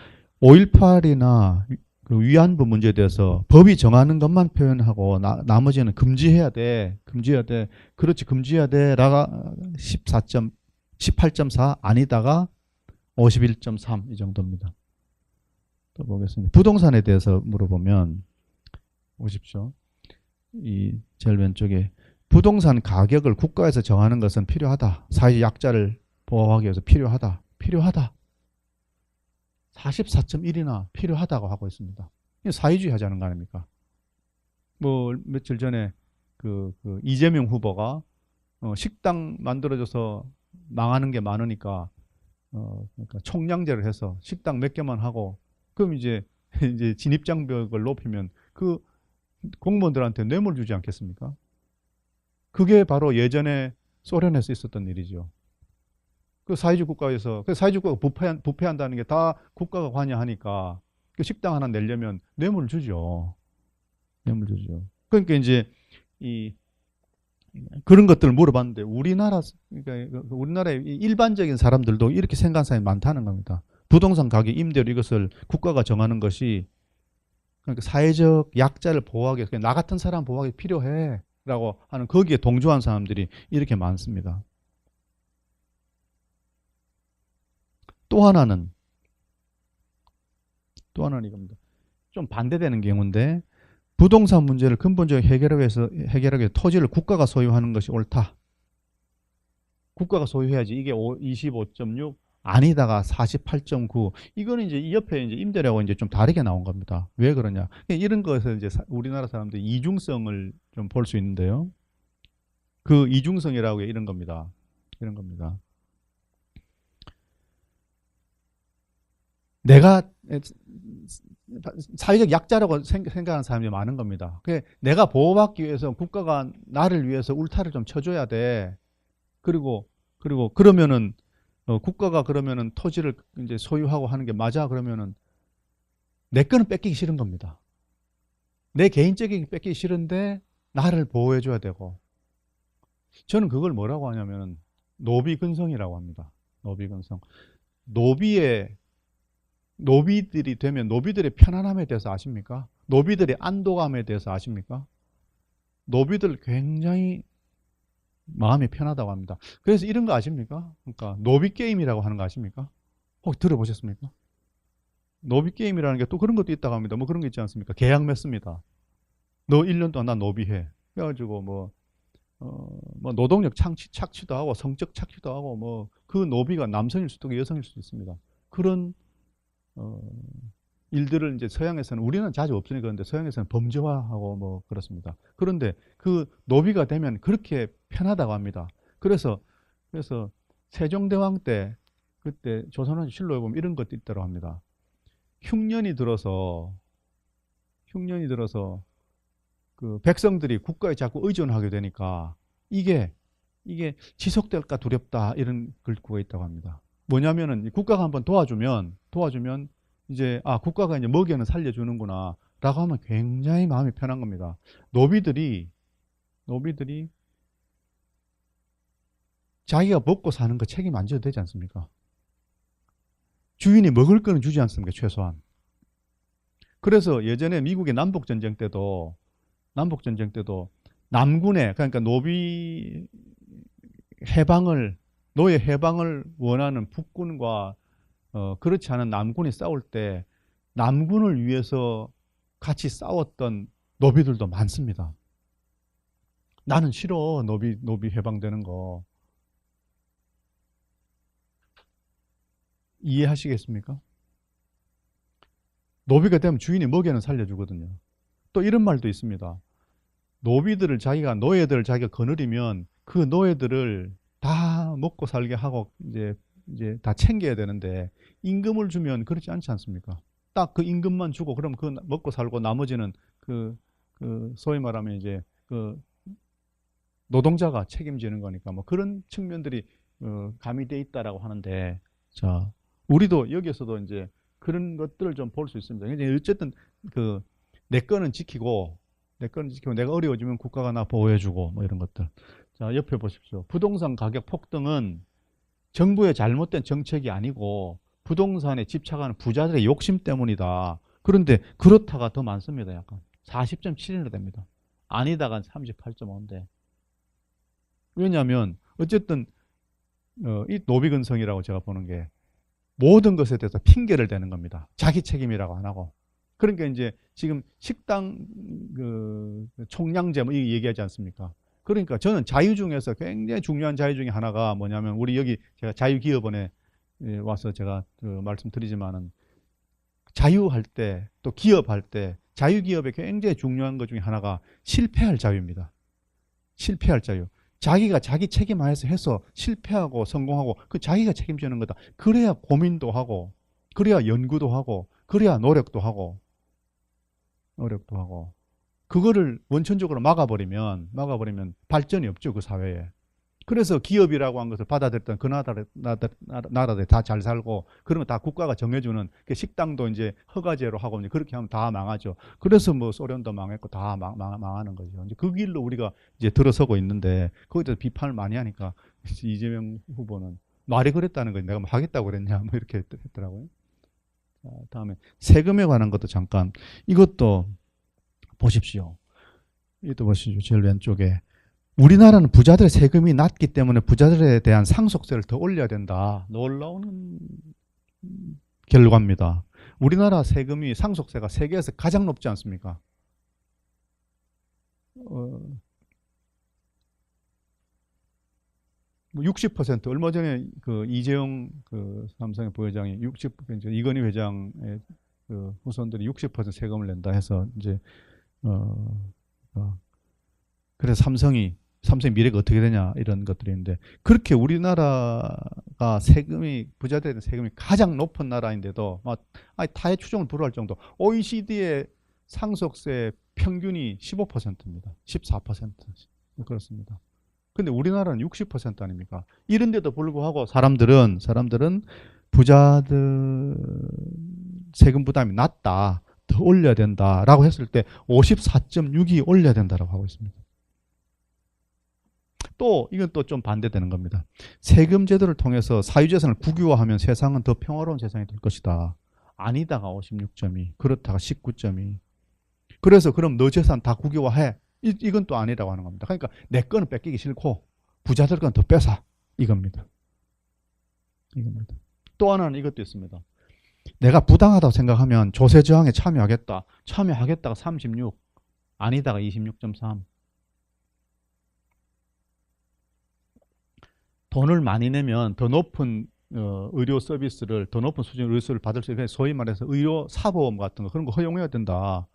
5.18이나 그 위안부 문제에 대해서 법이 정하는 것만 표현하고 나머지는 금지해야 돼. 그렇지, 금지해야 돼. 라가 18.4 아니다가 51.3 이 정도입니다. 또 보겠습니다. 부동산에 대해서 물어보면 보십시오. 이 제일 왼쪽에 부동산 가격을 국가에서 정하는 것은 필요하다. 사회 약자를 보호하기 위해서 필요하다. 44.1이나 필요하다고 하고 있습니다. 사회주의 하자는 거 아닙니까? 뭐 며칠 전에 그 이재명 후보가 식당 만들어져서 망하는 게 많으니까 그러니까 총량제를 해서 식당 몇 개만 하고 그럼 이제 진입장벽을 높이면 그 공무원들한테 뇌물 주지 않겠습니까? 그게 바로 예전에 소련에서 있었던 일이죠. 그 사회주의 국가에서 그 사회주의 국가가 부패한다는 게 다 국가가 관여하니까 그 식당 하나 내려면 뇌물을 주죠. 그러니까 이제 이 그런 것들을 물어봤는데 그러니까 우리나라의 일반적인 사람들도 이렇게 생각하는 사람이 많다는 겁니다. 부동산 가격, 임대료 이것을 국가가 정하는 것이 그러니까 사회적 약자를 보호하기 위해서 나 같은 사람 보호하기 필요해라고 하는 거기에 동조한 사람들이 이렇게 많습니다. 또 하나는 이겁니다. 좀 반대되는 경우인데 부동산 문제를 근본적으로 해결하기 위해서 토지를 국가가 소유하는 것이 옳다. 국가가 소유해야지. 이게 25.6 아니다가 48.9. 이거는 이제 이 옆에 이제 임대료하고 이제 좀 다르게 나온 겁니다. 왜 그러냐? 이런 것에서 이제 우리나라 사람들이 이중성을 좀 볼 수 있는데요. 그 이중성이라고 이런 겁니다. 내가 사회적 약자라고 생각하는 사람이 많은 겁니다. 내가 보호받기 위해서 국가가 나를 위해서 울타리를 좀 쳐줘야 돼. 그리고 그러면은 국가가 그러면은 토지를 이제 소유하고 하는 게 맞아 그러면은 내 거는 뺏기기 싫은 겁니다. 내 개인적인 뺏기기 싫은데 나를 보호해줘야 되고 저는 그걸 뭐라고 하냐면 노비근성이라고 합니다. 노비근성. 노비들이 되면 노비들의 편안함에 대해서 아십니까? 노비들의 안도감에 대해서 아십니까? 노비들 굉장히 마음이 편하다고 합니다. 그래서 이런 거 아십니까? 그러니까 노비 게임이라고 하는 거 아십니까? 혹시 들어보셨습니까? 노비 게임이라는 게 또 그런 것도 있다고 합니다. 뭐 그런 거 있지 않습니까? 계약 맺습니다. 너 1년 동안 나 노비해. 그래가지고 뭐 뭐 노동력 착취도 하고 성적 착취도 하고 뭐 그 노비가 남성일 수도 있고 여성일 수도 있습니다. 그런 일들을 이제 서양에서는 우리는 자주 없으니까 그런데 서양에서는 범죄화하고 뭐 그렇습니다. 그런데 그 노비가 되면 그렇게 편하다고 합니다. 그래서 세종대왕 때 그때 조선왕조 실록에 보면 이런 것도 있다고 합니다. 흉년이 들어서 그 백성들이 국가에 자꾸 의존하게 되니까 이게 지속될까 두렵다 이런 글귀가 있다고 합니다. 뭐냐면은 국가가 한번 도와주면 이제 국가가 이제 먹이는 살려주는구나 라고 하면 굉장히 마음이 편한 겁니다. 노비들이 자기가 먹고 사는 거 책임 안 져도 되지 않습니까? 주인이 먹을 거는 주지 않습니까? 최소한. 그래서 예전에 미국의 남북전쟁 때도 남군에 그러니까 노예 해방을 원하는 북군과 그렇지 않은 남군이 싸울 때 남군을 위해서 같이 싸웠던 노비들도 많습니다. 나는 싫어 노비 해방되는 거. 이해하시겠습니까? 노비가 되면 주인이 먹이는 살려주거든요. 또 이런 말도 있습니다. 노예들을 자기가 거느리면 그 노예들을 다 먹고 살게 하고 이제 다 챙겨야 되는데 임금을 주면 그렇지 않지 않습니까? 딱 그 임금만 주고 그럼 그 먹고 살고 나머지는 그 소위 말하면 이제 그 노동자가 책임지는 거니까 뭐 그런 측면들이 가미돼 있다라고 하는데 자 우리도 여기서도 이제 그런 것들을 좀 볼 수 있습니다. 어쨌든 내 거는 지키고 내가 어려워지면 국가가 나 보호해주고 뭐 이런 것들. 자 옆에 보십시오. 부동산 가격 폭등은 정부의 잘못된 정책이 아니고 부동산에 집착하는 부자들의 욕심 때문이다. 그런데 그렇다가 더 많습니다. 약간 40.7이나 됩니다. 아니다가 38.5인데 왜냐하면 어쨌든 이 노비근성이라고 제가 보는 게 모든 것에 대해서 핑계를 대는 겁니다. 자기 책임이라고 안 하고. 그러니까 이제 지금 식당 총량제 뭐 얘기하지 않습니까? 그러니까 저는 자유 중에서 굉장히 중요한 자유 중에 하나가 뭐냐면 우리 여기 제가 자유기업원에 와서 제가 말씀드리지만은 자유할 때 또 기업할 때 자유기업에 굉장히 중요한 것 중에 하나가 실패할 자유입니다. 실패할 자유. 자기가 자기 책임 안에서 해서 실패하고 성공하고 그 자기가 책임지는 거다. 그래야 고민도 하고 그래야 연구도 하고 그래야 노력도 하고 그거를 원천적으로 막아버리면 발전이 없죠. 그 사회에. 그래서 기업이라고 한 것을 받아들였던 그 나라들 다 잘 살고 그런 거 다 국가가 정해주는 식당도 이제 허가제로 하고 이제 그렇게 하면 다 망하죠. 그래서 뭐 소련도 망했고 다 망하는 거죠. 이제 그 길로 우리가 이제 들어서고 있는데 거기에 대해서 비판을 많이 하니까 이재명 후보는 말이 그랬다는 거지 내가 뭐 하겠다고 그랬냐 뭐 이렇게 했더라고요. 자, 다음에 세금에 관한 것도 잠깐 이것도 보십시오. 이것도 보시죠. 제일 왼쪽에. 우리나라는 부자들의 세금이 낮기 때문에 부자들에 대한 상속세를 더 올려야 된다. 놀라운 결과입니다. 우리나라 세금이 상속세가 세계에서 가장 높지 않습니까? 60% 얼마 전에 그 이재용 삼성의 부회장이 60% 이건희 회장의 후손들이 60% 세금을 낸다 해서 이제 그래서 삼성의 미래가 어떻게 되냐 이런 것들이 있는데 그렇게 우리나라가 부자들에 세금이 가장 높은 나라인데도 타의 추종을 불허할 정도. OECD의 상속세 평균이 15%입니다. 14% 그렇습니다. 근데 우리나라는 60% 아닙니까? 이런데도 불구하고 사람들은 부자들 세금 부담이 낮다, 더 올려야 된다라고 했을 때 54.6이 올려야 된다라고 하고 있습니다. 또 이건 또 좀 반대되는 겁니다. 세금 제도를 통해서 사유재산을 국유화하면 세상은 더 평화로운 세상이 될 것이다. 아니다가 56.2, 그렇다가 19.2. 그래서 그럼 너 재산 다 국유화해. 이건 또 아니라고 하는 겁니다. 그러니까 내 거는 뺏기기 싫고 부자들 건 더 뺏어. 이겁니다. 또 하나는 이것도 있습니다. 내가 부당하다고 생각하면 조세 저항에 참여하겠다가 36, 아니다가 26.3. 돈을 많이 내면 더 높은 의료 서비스를, 더 높은 수준의 의료 서비스를 받을 수 있게, 소위 말해서 의료 사보험 같은 거, 그런 거 허용해야 된다.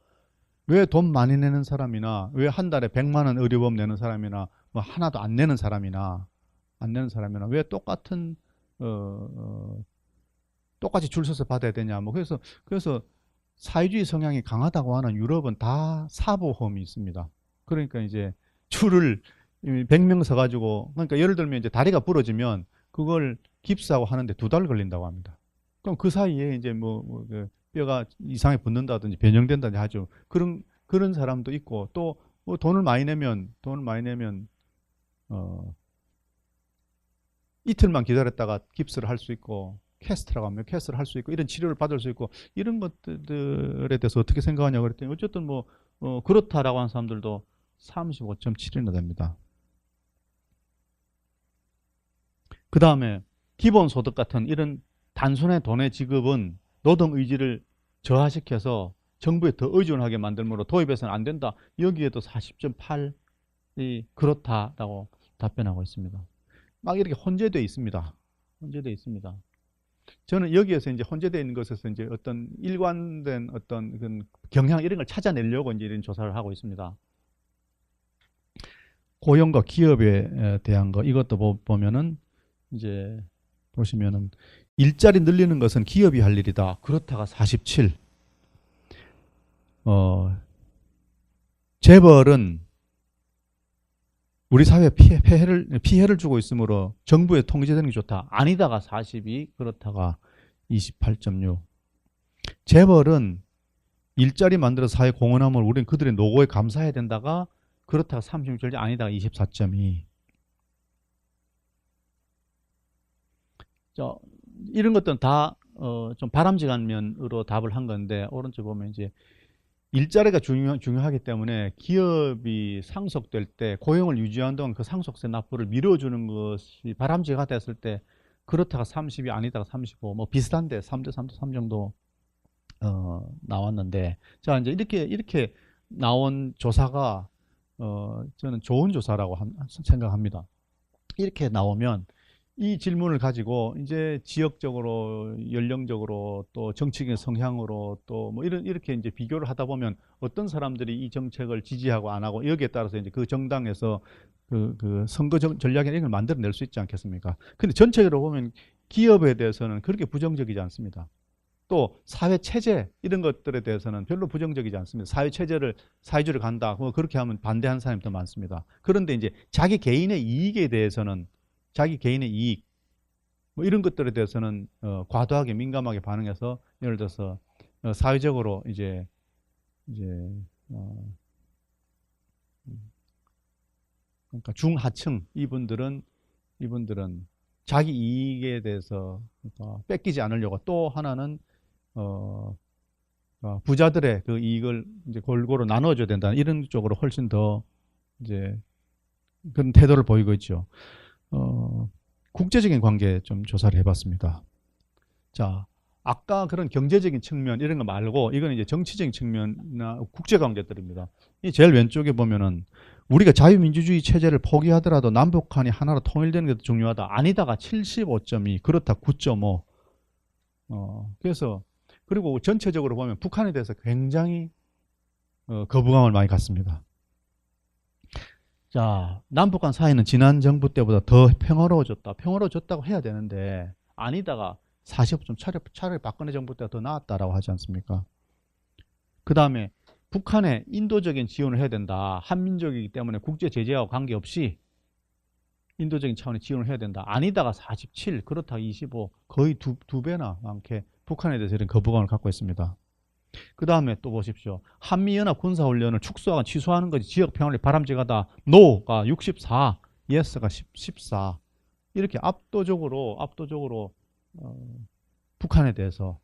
왜 돈 많이 내는 사람이나, 왜 한 달에 100만 원 의료보험 내는 사람이나, 뭐 하나도 안 내는 사람이나 왜 똑같은 어, 어, 똑같이 줄 서서 받아야 되냐. 뭐 그래서 사회주의 성향이 강하다고 하는 유럽은 다 사보험이 있습니다. 그러니까 이제 줄을 100명 서가지고, 그러니까 예를 들면 이제 다리가 부러지면 그걸 깁스하고 하는데 2달 걸린다고 합니다. 그럼 그 사이에 이제 그 뼈가 이상하게 붙는다든지 변형된다든지 하죠. 그런 사람도 있고, 또뭐 돈을 많이 내면 이틀만 기다렸다가 깁스를 할 수 있고, 캐스트라고 하면 캐스트를 할 수 있고, 이런 치료를 받을 수 있고, 이런 것들에 대해서 어떻게 생각하냐고 그랬더니, 어쨌든 그렇다라고 하는 사람들도 35.7이나 됩니다. 그 다음에 기본소득 같은 이런 단순의 돈의 지급은 노동 의지를 저하시켜서 정부에 더 의존하게 만들므로 도입해서는 안 된다. 여기에도 40.8이 그렇다라고 답변하고 있습니다. 막 이렇게 혼재되어 있습니다. 혼재되어 있습니다. 저는 여기에서 이제 혼재되어 있는 것에서 이제 어떤 일관된 어떤 그런 경향 이런 걸 찾아내려고 이제 이런 조사를 하고 있습니다. 고용과 기업에 대한 거, 이것도 보면은 이제 보시면은 일자리 늘리는 것은 기업이 할 일이다. 그렇다가 47. 재벌은 우리 사회에 피해를 주고 있으므로 정부에 통제되는 게 좋다. 아니다가 42, 그렇다가 28.6. 재벌은 일자리 만들어 사회 공헌함을 우리는 그들의 노고에 감사해야 된다가 그렇다가 36, 아니다가 24.2. 이런 것들은 다 좀 바람직한 면으로 답을 한 건데, 오른쪽 보면 이제 일자리가 중요하기 때문에 기업이 상속될 때 고용을 유지하는 동안 그 상속세 납부를 밀어주는 것이 바람직하다 했을 때 그렇다가 30이 아니다가 35, 뭐 비슷한데 3대 3대 3 정도 나왔는데, 자 이제 이렇게 나온 조사가 저는 좋은 조사라고 생각합니다. 이렇게 나오면 이 질문을 가지고 이제 지역적으로, 연령적으로, 또 정치적인 성향으로, 또 뭐 이렇게 이제 비교를 하다 보면 어떤 사람들이 이 정책을 지지하고 안 하고, 여기에 따라서 이제 그 정당에서 그 선거 전략이나 이런 걸 만들어낼 수 있지 않겠습니까? 근데 전체적으로 보면 기업에 대해서는 그렇게 부정적이지 않습니다. 또 사회 체제 이런 것들에 대해서는 별로 부정적이지 않습니다. 사회주의를 간다, 그렇게 하면 반대하는 사람이 더 많습니다. 그런데 이제 자기 개인의 이익에 대해서는, 자기 개인의 이익 뭐 이런 것들에 대해서는 과도하게 민감하게 반응해서, 예를 들어서 사회적으로 이제 그러니까 중하층 이분들은 자기 이익에 대해서 뺏기지 않으려고, 또 하나는 부자들의 그 이익을 이제 골고루 나눠줘야 된다, 이런 쪽으로 훨씬 더 이제 그런 태도를 보이고 있죠. 국제적인 관계 좀 조사를 해봤습니다. 자, 아까 그런 경제적인 측면 이런 거 말고 이거는 이제 정치적인 측면이나 국제관계들입니다. 이 제일 왼쪽에 보면은 우리가 자유민주주의 체제를 포기하더라도 남북한이 하나로 통일되는 게 더 중요하다. 아니다가 75.2, 그렇다 9.5. 그래서 그리고 전체적으로 보면 북한에 대해서 굉장히 거부감을 많이 갖습니다. 자, 남북한 사이는 지난 정부 때보다 더 평화로워졌다. 평화로워졌다고 해야 되는데 아니다가 45점, 차라리 박근혜 정부 때가 더 나았다라고 하지 않습니까? 그 다음에 북한에 인도적인 지원을 해야 된다. 한민족이기 때문에 국제 제재와 관계없이 인도적인 차원의 지원을 해야 된다. 아니다가 47, 그렇다가 25, 거의 두 배나 많게 북한에 대해서 이런 거부감을 갖고 있습니다. 그 다음에 또 보십시오. 한미연합 군사훈련을 축소하거나 취소하는 것이 지역평화를 바람직하다. NO가 64, YES가 14. 이렇게 압도적으로 북한에 대해서,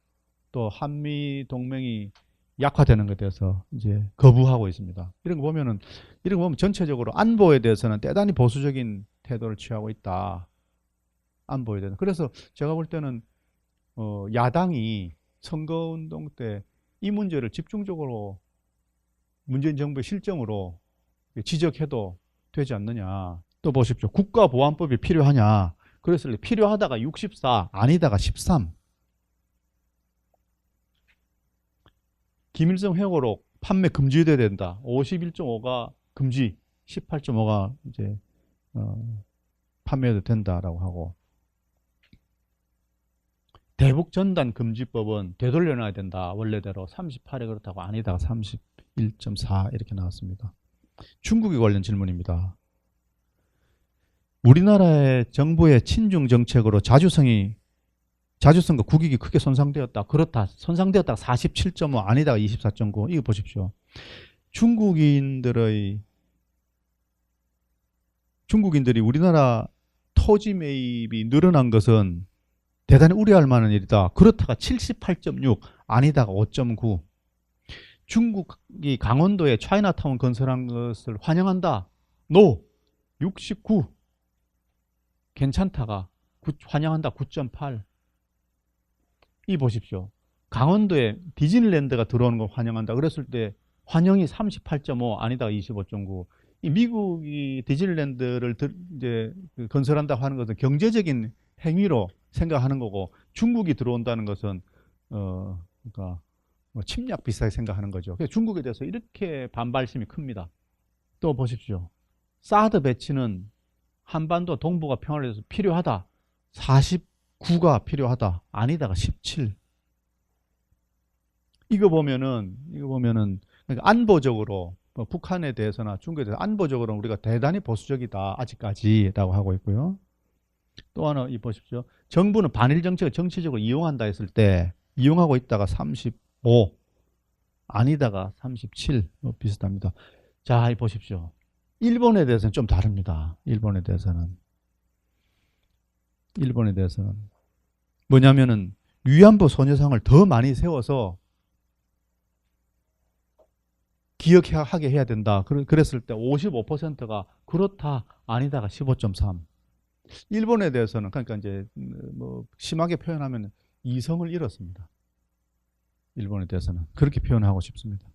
또 한미 동맹이 약화되는 것에 대해서 이제 거부하고 있습니다. 이런 거 보면 전체적으로 안보에 대해서는 대단히 보수적인 태도를 취하고 있다. 안보에 대해서. 그래서 제가 볼 때는 야당이 선거운동 때 이 문제를 집중적으로 문재인 정부의 실정으로 지적해도 되지 않느냐. 또 보십시오. 국가보안법이 필요하냐. 그랬을 때 필요하다가 64, 아니다가 13. 기밀성 회고록 판매 금지돼야 된다. 51.5가 금지, 18.5가 이제 판매해도 된다라고 하고, 대북 전단 금지법은 되돌려놔야 된다. 원래대로 38에 그렇다고 아니다가 31.4 이렇게 나왔습니다. 중국에 관련 질문입니다. 우리나라의 정부의 친중 정책으로 자주성과 국익이 크게 손상되었다. 그렇다. 손상되었다. 47.5 아니다가 24.9. 이거 보십시오. 중국인들이 우리나라 토지 매입이 늘어난 것은 대단히 우려할 만한 일이다. 그렇다가 78.6 아니다가 5.9. 중국이 강원도에 차이나타운 건설한 것을 환영한다. NO 69. 괜찮다가 환영한다 9.8. 이 보십시오. 강원도에 디즈니랜드가 들어오는 걸 환영한다. 그랬을 때 환영이 38.5 아니다가 25.9. 이 미국이 디즈니랜드를 이제 건설한다고 하는 것은 경제적인 행위로 생각하는 거고, 중국이 들어온다는 것은 그러니까 침략 비슷하게 생각하는 거죠. 그래서 중국에 대해서 이렇게 반발심이 큽니다. 또 보십시오. 사드 배치는 한반도 동북아 평화를 위해서 필요하다. 49가 필요하다. 아니다가 17. 이거 보면은 그러니까 안보적으로 북한에 대해서나 중국에 대해서 안보적으로 우리가 대단히 보수적이다. 아직까지라고 하고 있고요. 또 하나 이 보십시오. 정부는 반일 정책을 정치적으로 이용한다 했을 때 이용하고 있다가 35, 아니다가 37 비슷합니다. 자, 이 보십시오. 일본에 대해서는 좀 다릅니다. 일본에 대해서는 뭐냐면은 위안부 소녀상을 더 많이 세워서 기억하게 해야 된다. 그랬을 때 55%가 그렇다, 아니다가 15.3. 일본에 대해서는 그러니까 이제 뭐 심하게 표현하면 이성을 잃었습니다. 일본에 대해서는 그렇게 표현하고 싶습니다.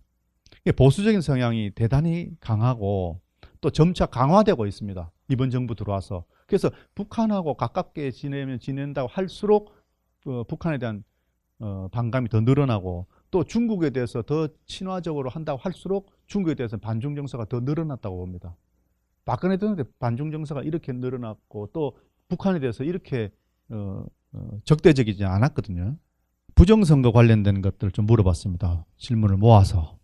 보수적인 성향이 대단히 강하고 또 점차 강화되고 있습니다. 이번 정부 들어와서. 그래서 북한하고 가깝게 지낸다고 할수록 북한에 대한 반감이 더 늘어나고, 또 중국에 대해서 더 친화적으로 한다고 할수록 중국에 대해서 반중 정서가 더 늘어났다고 봅니다. 박근혜 대통령 때 반중 정서가 이렇게 늘어났고 또 북한에 대해서 이렇게 적대적이지 않았거든요. 부정선거 관련된 것들 좀 물어봤습니다. 질문을 모아서.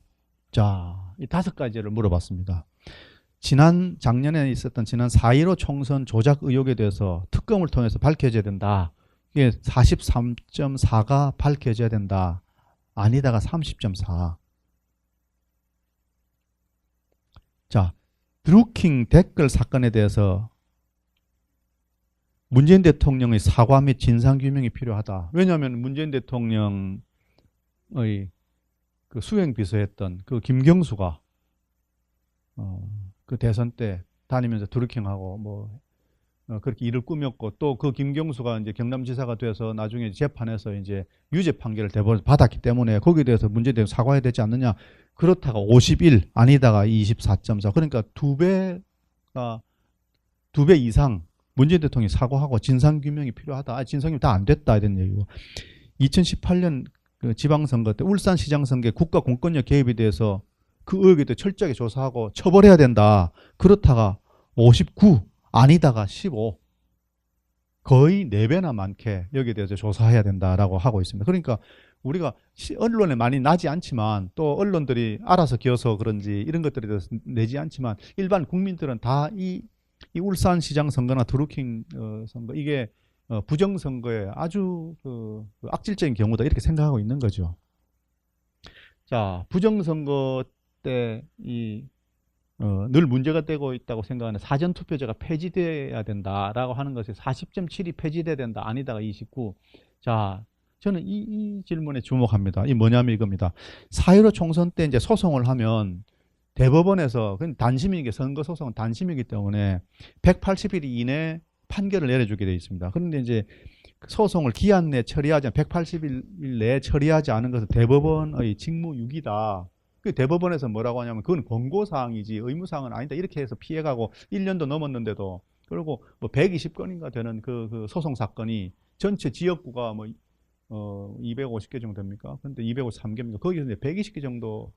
자, 이 5가지를 물어봤습니다. 작년에 있었던 지난 4.15 총선 조작 의혹에 대해서 특검을 통해서 밝혀져야 된다. 이게 43.4가 밝혀져야 된다. 아니다가 30.4. 자, 드루킹 댓글 사건에 대해서 문재인 대통령의 사과 및 진상규명이 필요하다. 왜냐하면 문재인 대통령의 그 수행비서였던 그 김경수가 그 대선 때 다니면서 드루킹하고 뭐 그렇게 일을 꾸몄고, 또 그 김경수가 이제 경남지사가 돼서 나중에 재판에서 이제 유죄 판결을 대법원에서 받았기 때문에 거기에 대해서 문제에 대해서 사과해야 되지 않느냐. 그렇다가 51, 아니다가 24.4. 그러니까 두 배 이상 문재인 대통령이 사과하고 진상규명이 필요하다. 진상규명 다 안 됐다 이런 얘기고. 2018년 그 지방선거 때 울산시장선거에 국가 공권력 개입에 대해서 그 의혹에 대해 철저하게 조사하고 처벌해야 된다. 그렇다가 59, 아니다가 15. 거의 4배나 많게 여기에 대해서 조사해야 된다라고 하고 있습니다. 그러니까 우리가 언론에 많이 나지 않지만, 또 언론들이 알아서 기어서 그런지 이런 것들에 대해서 내지 않지만, 일반 국민들은 다 이 울산시장 선거나 드루킹 선거, 이게 부정선거에 아주 그 악질적인 경우다 이렇게 생각하고 있는 거죠. 자, 부정선거 때 늘 문제가 되고 있다고 생각하는 사전투표제가 폐지돼야 된다라고 하는 것이 40.7이 폐지돼야 된다. 아니다가 29. 자, 저는 이 질문에 주목합니다. 이 뭐냐면 이겁니다. 4.15 총선 때 이제 소송을 하면 대법원에서, 단심이게 선거 소송은 단심이기 때문에 180일 이내 판결을 내려주게 되어 있습니다. 그런데 이제 소송을 기한 내 처리하지 180일 내에 처리하지 않은 것은 대법원의 직무유기다. 그 대법원에서 뭐라고 하냐면 그건 권고사항이지 의무사항은 아니다. 이렇게 해서 피해가고 1년도 넘었는데도 그리고 뭐 120건인가 되는 그 소송 사건이 전체 지역구가 뭐 250개 정도 됩니까? 근데 253개입니까? 거기서 이제 120개 정도,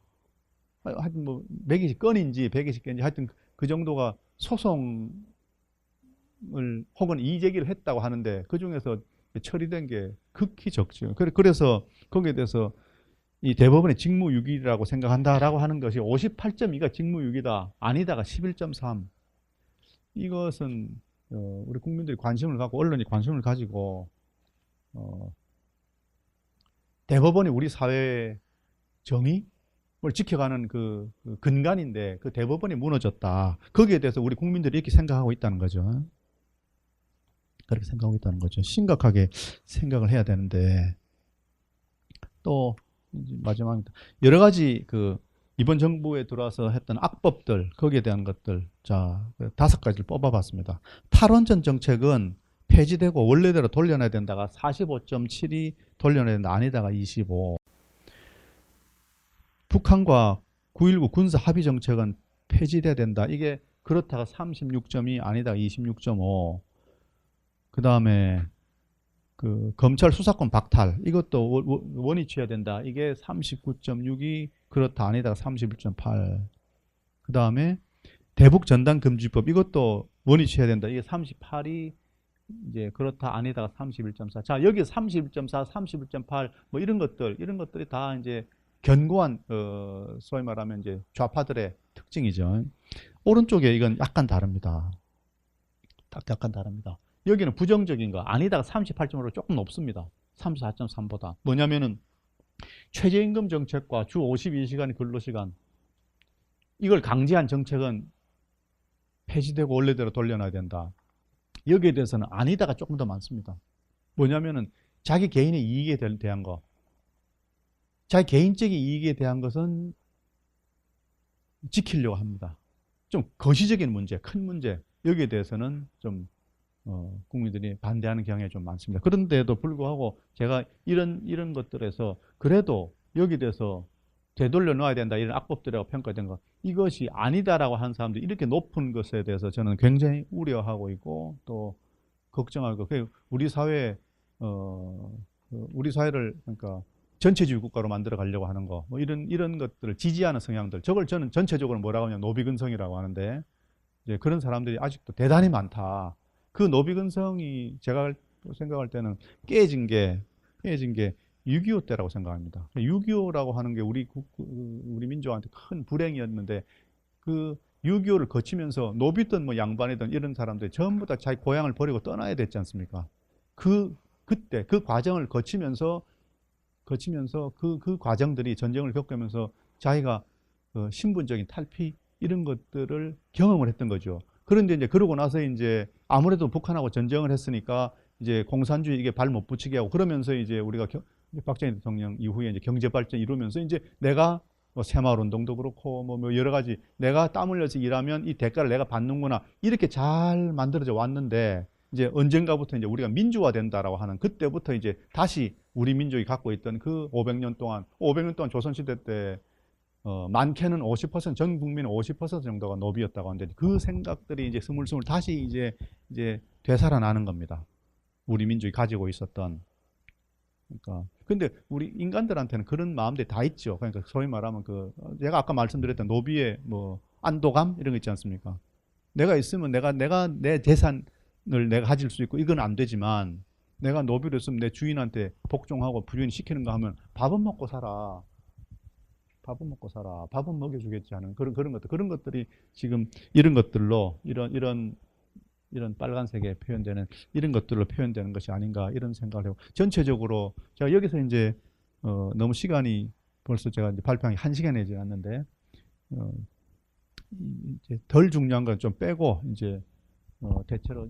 하여튼 뭐 120건인지 120개인지 하여튼 그 정도가 소송을 혹은 이의제기를 했다고 하는데 그 중에서 처리된 게 극히 적죠. 그래서 거기에 대해서 이 대법원의 직무유기라고 생각한다라고 하는 것이 58.2가 직무유기다, 아니다가 11.3. 이것은 우리 국민들이 관심을 갖고 언론이 관심을 가지고 대법원이 우리 사회의 정의를 지켜가는 그 근간인데 그 대법원이 무너졌다. 거기에 대해서 우리 국민들이 이렇게 생각하고 있다는 거죠. 그렇게 생각하고 있다는 거죠. 심각하게 생각을 해야 되는데 또 마지막입니다. 여러 가지 이번 정부에 들어와서 했던 악법들, 거기에 대한 것들, 자, 5가지를 뽑아봤습니다. 탈원전 정책은 폐지되고 원래대로 돌려놔야 된다가 45.7이 돌려놔야 된다, 아니다가 25. 북한과 9.19 군사 합의 정책은 폐지돼야 된다, 이게 그렇다가 36.2, 아니다가 26.5. 그 다음에 검찰 수사권 박탈, 이것도 원위치해야 된다, 이게 39.6이 그렇다, 아니다가 31.8. 그 다음에 대북 전단 금지법, 이것도 원위치해야 된다, 이게 38이 이제 그렇다, 아니다가 31.4. 자, 여기 31.4, 31.8 뭐 이런 것들이 다 이제 견고한 소위 말하면 이제 좌파들의 특징이죠. 오른쪽에 이건 약간 다릅니다. 약간 다릅니다. 여기는 부정적인 거, 아니다가 38.5로 조금 높습니다. 34.3보다. 뭐냐면은 최저임금 정책과 주 52시간 근로시간, 이걸 강제한 정책은 폐지되고 원래대로 돌려놔야 된다. 여기에 대해서는 아니다가 조금 더 많습니다. 뭐냐면은 자기 개인의 이익에 대한 거, 자기 개인적인 이익에 대한 것은 지키려고 합니다. 좀 거시적인 문제, 큰 문제, 여기에 대해서는 좀 국민들이 반대하는 경향이 좀 많습니다. 그런데도 불구하고 제가 이런 것들에서 그래도 여기에 대해서 되돌려 놔야 된다, 이런 악법들이라고 평가된 것, 이것이 아니다라고 하는 사람들이 이렇게 높은 것에 대해서 저는 굉장히 우려하고 있고 또 걱정하고, 우리 사회 우리 사회를 그러니까 전체주의 국가로 만들어 가려고 하는 거, 뭐 이런 것들을 지지하는 성향들, 저걸 저는 전체적으로 뭐라고 하냐면 노비근성이라고 하는데, 이제 그런 사람들이 아직도 대단히 많다. 그 노비근성이 제가 생각할 때는 깨진 게 6.25 때라고 생각합니다. 6.25라고 하는 게 우리 민족한테 큰 불행이었는데, 그 6.25를 거치면서 노비든 뭐 양반이든 이런 사람들이 전부 다 자기 고향을 버리고 떠나야 됐지 않습니까? 그때 그 과정을 거치면서 그 과정들이, 전쟁을 겪으면서 자기가 신분적인 탈피 이런 것들을 경험을 했던 거죠. 그런데 이제 그러고 나서 이제 아무래도 북한하고 전쟁을 했으니까 이제 공산주의 이게 발 못 붙이게 하고, 그러면서 이제 우리가 박정희 대통령 이후에 이제 경제 발전 이루면서 이제 내가 뭐 새마을 운동도 그렇고 뭐 여러 가지 내가 땀 흘려서 일하면 이 대가를 내가 받는구나, 이렇게 잘 만들어져 왔는데, 이제 언젠가부터 이제 우리가 민주화 된다라고 하는 그때부터 이제 다시 우리 민족이 갖고 있던 그 500년 동안 조선시대 때 많게는 50%, 전 국민의 50% 정도가 노비였다고 하는데, 그 생각들이 이제 스물스물 다시 이제 되살아나는 겁니다. 우리 민족이 가지고 있었던. 그러니까 근데 우리 인간들한테는 그런 마음들이 다 있죠. 그러니까 소위 말하면 제가 아까 말씀드렸던 노비의 뭐 안도감 이런 거 있지 않습니까? 내가 있으면 내가 내 재산을 내가 가질 수 있고 이건 안 되지만, 내가 노비로 있으면 내 주인한테 복종하고 부주인 시키는 거 하면 밥은 먹고 살아. 밥은 먹여주겠지 하는 그런 것들이 지금 이런 것들로 이런 빨간색에 표현되는 이런 것들로 표현되는 것이 아닌가, 이런 생각을 해요. 전체적으로 제가 여기서 이제 너무 시간이 벌써 제가 이제 발표한 게 1시간이 지났는데 이제 덜 중요한 건 좀 빼고 이제 대체로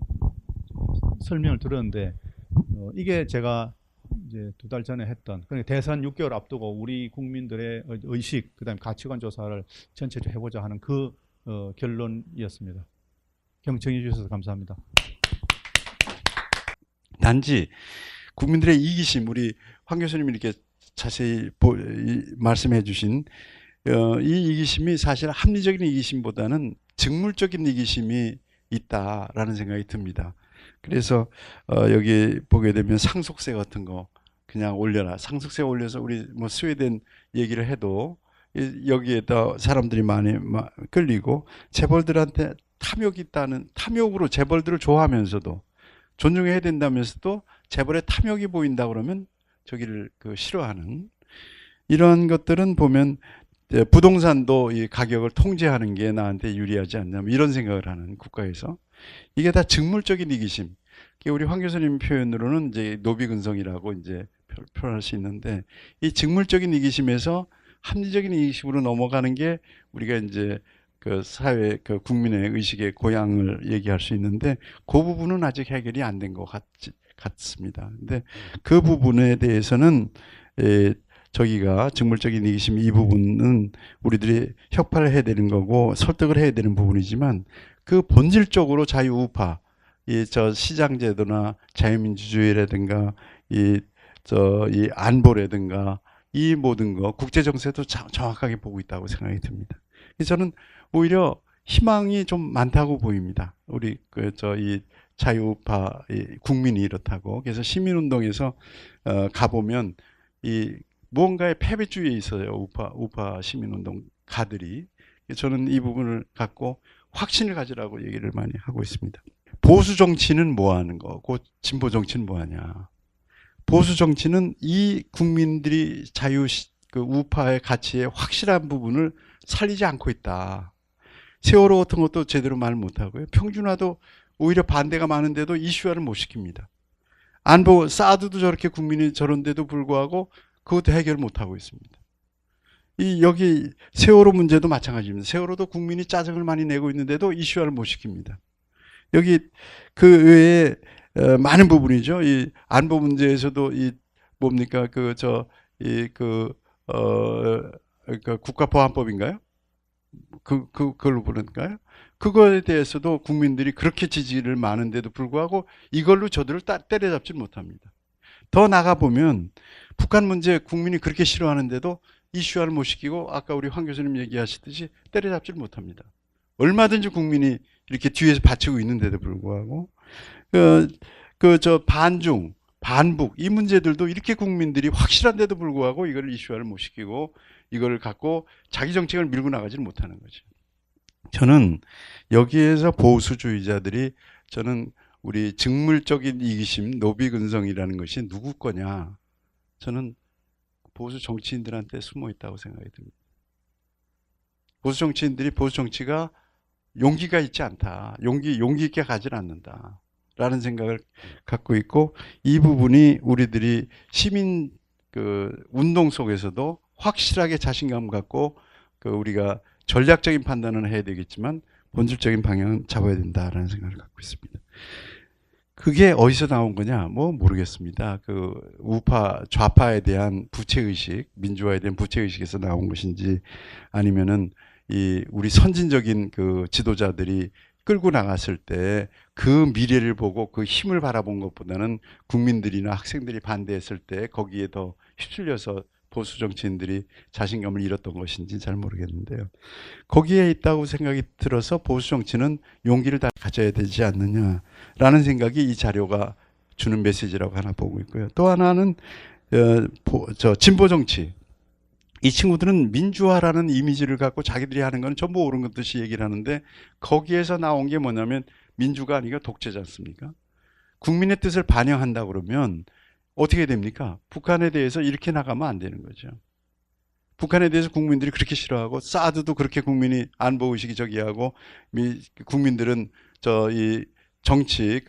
설명을 들었는데, 이게 제가 이제 2달 전에 했던, 그러니까 대선 6개월 앞두고 우리 국민들의 의식, 그다음에 가치관 조사를 전체적으로 해보자 하는 그 결론이었습니다. 경청해 주셔서 감사합니다. 단지 국민들의 이기심, 우리 황 교수님이 이렇게 자세히 말씀해 주신 이 이기심이 사실 합리적인 이기심보다는 직물적인 이기심이 있다라는 생각이 듭니다. 그래서 여기 보게 되면 상속세 같은 거 그냥 올려라. 상속세 올려서 우리 뭐 스웨덴 얘기를 해도 여기에다 사람들이 많이 끌리고 재벌들한테 탐욕이 있다는 탐욕으로 재벌들을 좋아하면서도 존중해야 된다면서도 재벌의 탐욕이 보인다 그러면 저기를 싫어하는 이런 것들은 보면 부동산도 이 가격을 통제하는 게 나한테 유리하지 않냐 이런 생각을 하는 국가에서 이게 다 직물적인 이기심. 우리 황 교수님 표현으로는 이제 노비근성이라고 이제 표현할 수 있는데 이 직물적인 이기심에서 합리적인 이기심으로 넘어가는 게 우리가 이제 그 사회 그 국민의 의식의 고양을 얘기할 수 있는데 그 부분은 아직 해결이 안 된 것 같습니다. 근데 그 부분에 대해서는 저기가 직물적인 이기심 이 부분은 우리들이 혁파를 해야 되는 거고 설득을 해야 되는 부분이지만 그 본질적으로 자유우파 이 시장제도나 자유민주주의라든가 이 안보라든가 이 모든 거 국제정세도 정확하게 보고 있다고 생각이 듭니다. 저는 오히려 희망이 좀 많다고 보입니다. 우리 이 자유우파 국민이 이렇다고. 그래서 시민운동에서 가보면 이 무언가의 패배주의에 있어요. 우파 시민운동 가들이. 저는 이 부분을 갖고 확신을 가지라고 얘기를 많이 하고 있습니다. 보수 정치는 뭐 하는 거고 진보 정치는 뭐 하냐. 보수 정치는 이 국민들이 우파의 가치의 확실한 부분을 살리지 않고 있다. 세월호 같은 것도 제대로 말 못하고요. 평준화도 오히려 반대가 많은데도 이슈화를 못 시킵니다. 안보 사드도 저렇게 국민이 저런데도 불구하고 그것도 해결 못하고 있습니다. 여기 세월호 문제도 마찬가지입니다. 세월호도 국민이 짜증을 많이 내고 있는데도 이슈화를 못 시킵니다. 여기 그 외에 많은 부분이죠. 이 안보 문제에서도 뭡니까 국가보안법인가요? 그걸로 부르는가요? 그거에 대해서도 국민들이 그렇게 지지를 많은데도 불구하고 이걸로 저들을 때려잡지 못합니다. 더 나가보면 북한 문제 국민이 그렇게 싫어하는데도 이슈화를 못 시키고 아까 우리 황 교수님 얘기하시듯이 때려잡지 못합니다. 얼마든지 국민이 이렇게 뒤에서 받치고 있는데도 불구하고 반중, 반북 이 문제들도 이렇게 국민들이 확실한데도 불구하고 이걸 이슈화를 못 시키고 이걸 갖고 자기 정책을 밀고 나가지는 못하는 거죠. 저는 여기에서 보수주의자들이 저는 우리 직물적인 이기심, 노비근성이라는 것이 누구 거냐? 저는 보수 정치인들한테 숨어 있다고 생각이 듭니다. 보수 정치인들이 보수 정치가 용기가 있지 않다. 용기 있게 가지 않는다. 라는 생각을 갖고 있고 이 부분이 우리들이 시민 운동 속에서도 확실하게 자신감 갖고 우리가 전략적인 판단은 해야 되겠지만 본질적인 방향은 잡아야 된다라는 생각을 갖고 있습니다. 그게 어디서 나온 거냐? 모르겠습니다. 우파, 좌파에 대한 부채의식, 민주화에 대한 부채의식에서 나온 것인지 아니면은 우리 선진적인 지도자들이 끌고 나갔을 때 그 미래를 보고 그 힘을 바라본 것보다는 국민들이나 학생들이 반대했을 때 거기에 더 휩쓸려서 보수 정치인들이 자신감을 잃었던 것인지 잘 모르겠는데요. 거기에 있다고 생각이 들어서 보수 정치는 용기를 다 가져야 되지 않느냐라는 생각이 이 자료가 주는 메시지라고 하나 보고 있고요. 또 하나는 진보 정치. 이 친구들은 민주화라는 이미지를 갖고 자기들이 하는 건 전부 옳은 것 듯이 얘기를 하는데 거기에서 나온 게 뭐냐면 민주가 아니라 독재지 않습니까? 국민의 뜻을 반영한다 그러면 어떻게 됩니까? 북한에 대해서 이렇게 나가면 안 되는 거죠. 북한에 대해서 국민들이 그렇게 싫어하고 사드도 그렇게 국민이 안보의식이 저기하고 국민들은 이 정치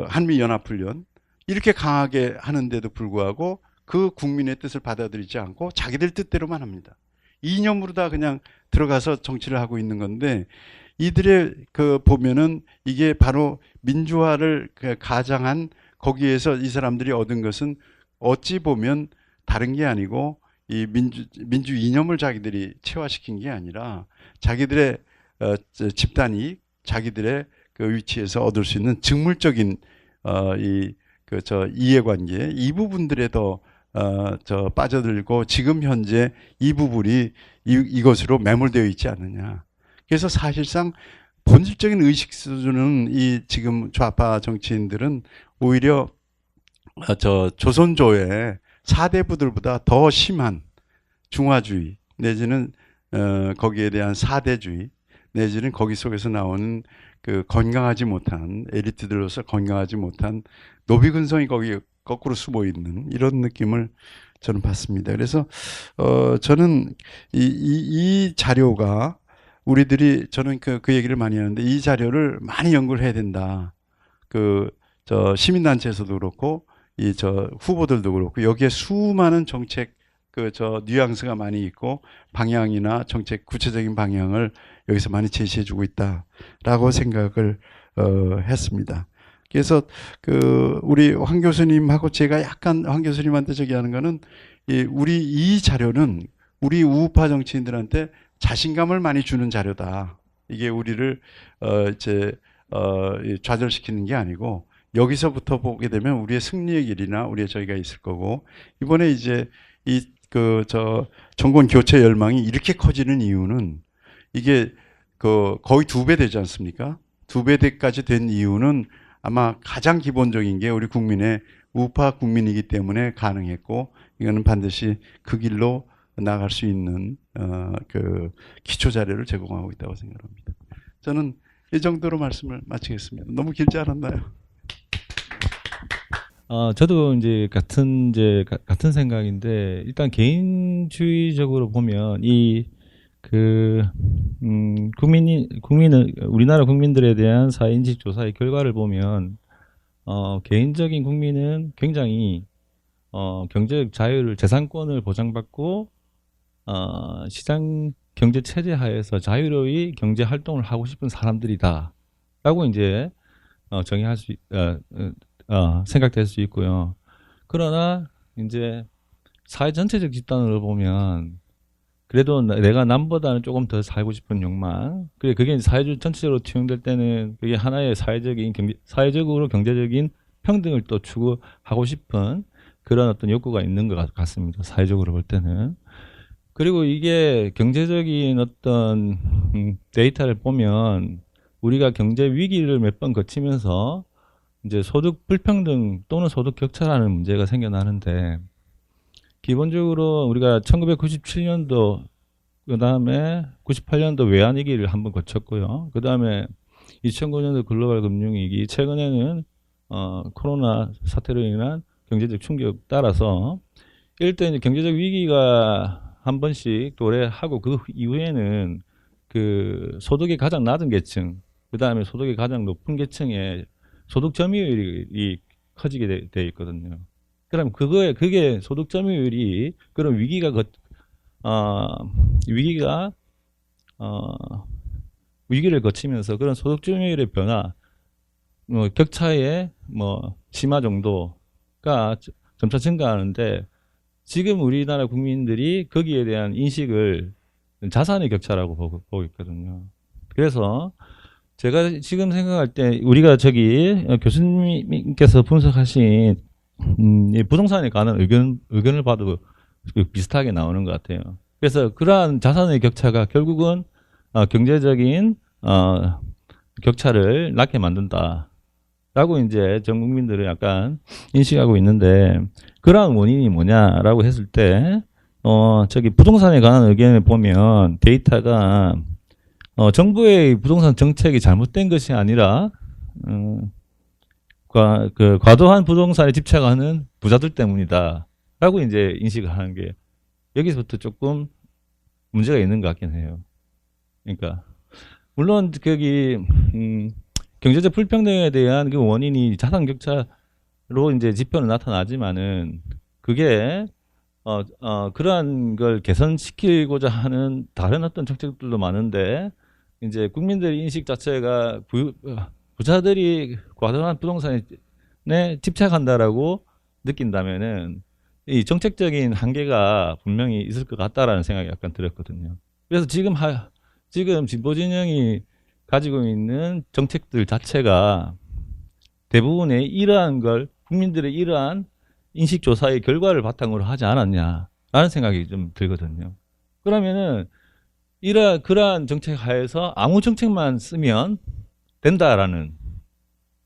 한미연합훈련 이렇게 강하게 하는데도 불구하고 그 국민의 뜻을 받아들이지 않고 자기들 뜻대로만 합니다. 이념으로 다 그냥 들어가서 정치를 하고 있는 건데 이들의 보면은 이게 바로 민주화를 가장한 거기에서 이 사람들이 얻은 것은 어찌 보면 다른 게 아니고 이 민주 이념을 자기들이 체화시킨 게 아니라 자기들의 집단이 자기들의 위치에서 얻을 수 있는 직물적인 이해관계 이 부분들에 더 빠져들고 지금 현재 이 부분이 이것으로 매몰되어 있지 않느냐. 그래서 사실상 본질적인 의식 수준은 이 지금 좌파 정치인들은 오히려 저 조선조의 사대부들보다 더 심한 중화주의 내지는 거기에 대한 사대주의 내지는 거기 속에서 나오는 그 건강하지 못한 엘리트들로서 건강하지 못한 노비근성이 거기 거꾸로 숨어 있는 이런 느낌을 저는 받습니다. 그래서 저는 이 자료가 우리들이 저는 그 얘기를 많이 하는데 이 자료를 많이 연구를 해야 된다. 저 시민단체에서도 그렇고 이 저 후보들도 그렇고 여기에 수많은 정책 저 뉘앙스가 많이 있고 방향이나 정책 구체적인 방향을 여기서 많이 제시해주고 있다라고 생각을 했습니다. 그래서 우리 황 교수님하고 제가 약간 황 교수님한테 저기 하는 거는 우리 이 자료는 우리 우파 정치인들한테 자신감을 많이 주는 자료다. 이게 우리를 이제 좌절시키는 게 아니고 여기서부터 보게 되면 우리의 승리의 길이나 우리의 저희가 있을 거고 이번에 이제 저 정권 교체 열망이 이렇게 커지는 이유는 이게 거의 2배 되지 않습니까? 2배까지 된 이유는 아마 가장 기본적인 게 우리 국민의 우파 국민이기 때문에 가능했고 이거는 반드시 그 길로 나갈 수 있는 기초 자료를 제공하고 있다고 생각합니다. 저는 이 정도로 말씀을 마치겠습니다. 너무 길지 않았나요? 저도 이제 같은 생각인데 일단 개인주의적으로 보면 우리나라 국민들에 대한 사회인식 조사의 결과를 보면 개인적인 국민은 굉장히 경제적 자유를 재산권을 보장받고 시장 경제 체제 하에서 자유로이 경제 활동을 하고 싶은 사람들이다라고 이제 정의할 수 생각될 수 있고요. 그러나 이제 사회 전체적 집단으로 보면 그래도 내가 남보다는 조금 더 살고 싶은 욕망, 그게 사회 전체적으로 투영될 때는 그게 하나의 사회적으로 경제적인 평등을 또 추구하고 싶은 그런 어떤 욕구가 있는 것 같습니다. 사회적으로 볼 때는. 그리고 이게 경제적인 어떤 데이터를 보면 우리가 경제 위기를 몇 번 거치면서 이제 소득 불평등 또는 소득 격차라는 문제가 생겨나는데 기본적으로 우리가 1997년도 그 다음에 98년도 외환위기를 한번 거쳤고요. 그 다음에 2009년도 글로벌 금융위기, 최근에는 코로나 사태로 인한 경제적 충격 따라서 이럴 때 이제 경제적 위기가 한 번씩 도래하고 그 이후에는 그 소득이 가장 낮은 계층, 그 다음에 소득이 가장 높은 계층의 소득 점유율이 커지게 돼 있거든요. 그럼 그게 소득 점유율이 그런 위기를 거치면서 그런 소득 점유율의 변화, 격차의 심화 정도가 점차 증가하는데 지금 우리나라 국민들이 거기에 대한 인식을 자산의 격차라고 보고 있거든요. 그래서 제가 지금 생각할 때 우리가 교수님께서 분석하신 이 부동산에 관한 의견을 봐도 비슷하게 나오는 것 같아요. 그래서 그러한 자산의 격차가 결국은 경제적인 격차를 낳게 만든다라고 이제 전 국민들은 약간 인식하고 있는데 그러한 원인이 뭐냐라고 했을 때 부동산에 관한 의견을 보면 데이터가 정부의 부동산 정책이 잘못된 것이 아니라 과도한 부동산에 집착하는 부자들 때문이다라고 이제 인식을 하는 게 여기서부터 조금 문제가 있는 것 같긴 해요. 그러니까 물론 경제적 불평등에 대한 그 원인이 자산 격차로 이제 지표는 나타나지만은 그게 그러한 걸 개선시키고자 하는 다른 어떤 정책들도 많은데 이제 국민들의 인식 자체가 부자들이 과도한 부동산에 집착한다라고 느낀다면은 이 정책적인 한계가 분명히 있을 것 같다라는 생각이 약간 들었거든요. 그래서 지금 진보 진영이 가지고 있는 정책들 자체가 대부분의 이러한 걸 국민들의 이러한 인식 조사의 결과를 바탕으로 하지 않았냐라는 생각이 좀 들거든요. 그러면은 그러한 정책 하에서 아무 정책만 쓰면 된다라는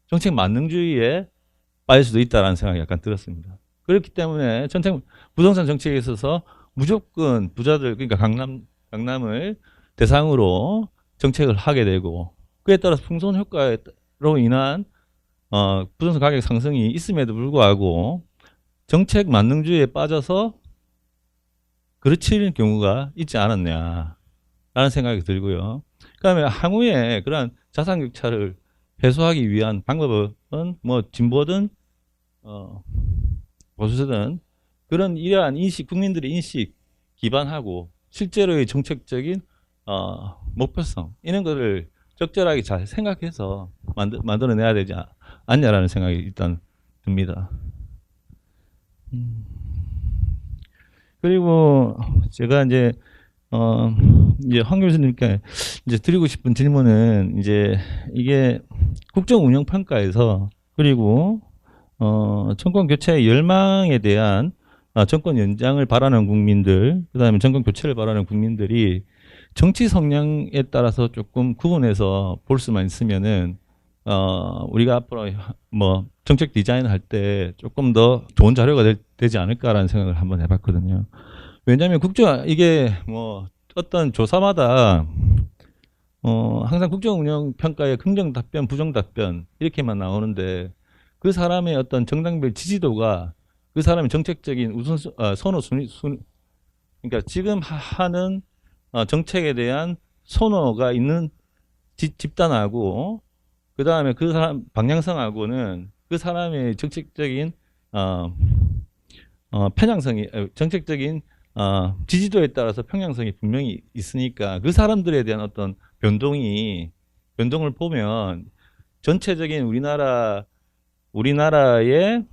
정책 만능주의에 빠질 수도 있다라는 생각이 약간 들었습니다. 그렇기 때문에 부동산 정책에 있어서 무조건 부자들, 그러니까 강남을 대상으로 정책을 하게 되고, 그에 따라서 풍선 효과로 인한 부동산 가격 상승이 있음에도 불구하고 정책 만능주의에 빠져서 그르치는 경우가 있지 않았냐라는 생각이 들고요. 그다음에 향후에 그러한 자산 격차를 해소하기 위한 방법은 뭐 진보든 보수든 그런 이러한 인식, 국민들의 인식 기반하고 실제로의 정책적인 목표성 이런 거를 적절하게 잘 생각해서 만들어내야 되지 않냐라는 생각이 일단 듭니다. 그리고 제가 이제 황 교수님께 이제 드리고 싶은 질문은 이제 이게 국정운영평가에서 그리고 정권 교체 열망에 대한 정권 연장을 바라는 국민들, 그다음에 정권 교체를 바라는 국민들이 정치 성향에 따라서 조금 구분해서 볼 수만 있으면은 우리가 앞으로 뭐 정책 디자인 할 때 조금 더 좋은 자료가 되지 않을까라는 생각을 한번 해봤거든요. 왜냐하면 이게 뭐 어떤 조사마다 항상 국정운영평가에 긍정 답변, 부정 답변 이렇게만 나오는데 그 사람의 어떤 정당별 지지도가 그 사람의 정책적인 선호 순위, 그러니까 지금 하는 정책에 대한 선호가 있는 집단하고 그 다음에 그 사람 방향성하고는 그 사람의 정책적인 편향성이 정책적인 지지도에 따라서 평양성이 분명히 있으니까 그 사람들에 대한 어떤 변동을 보면 전체적인 우리나라의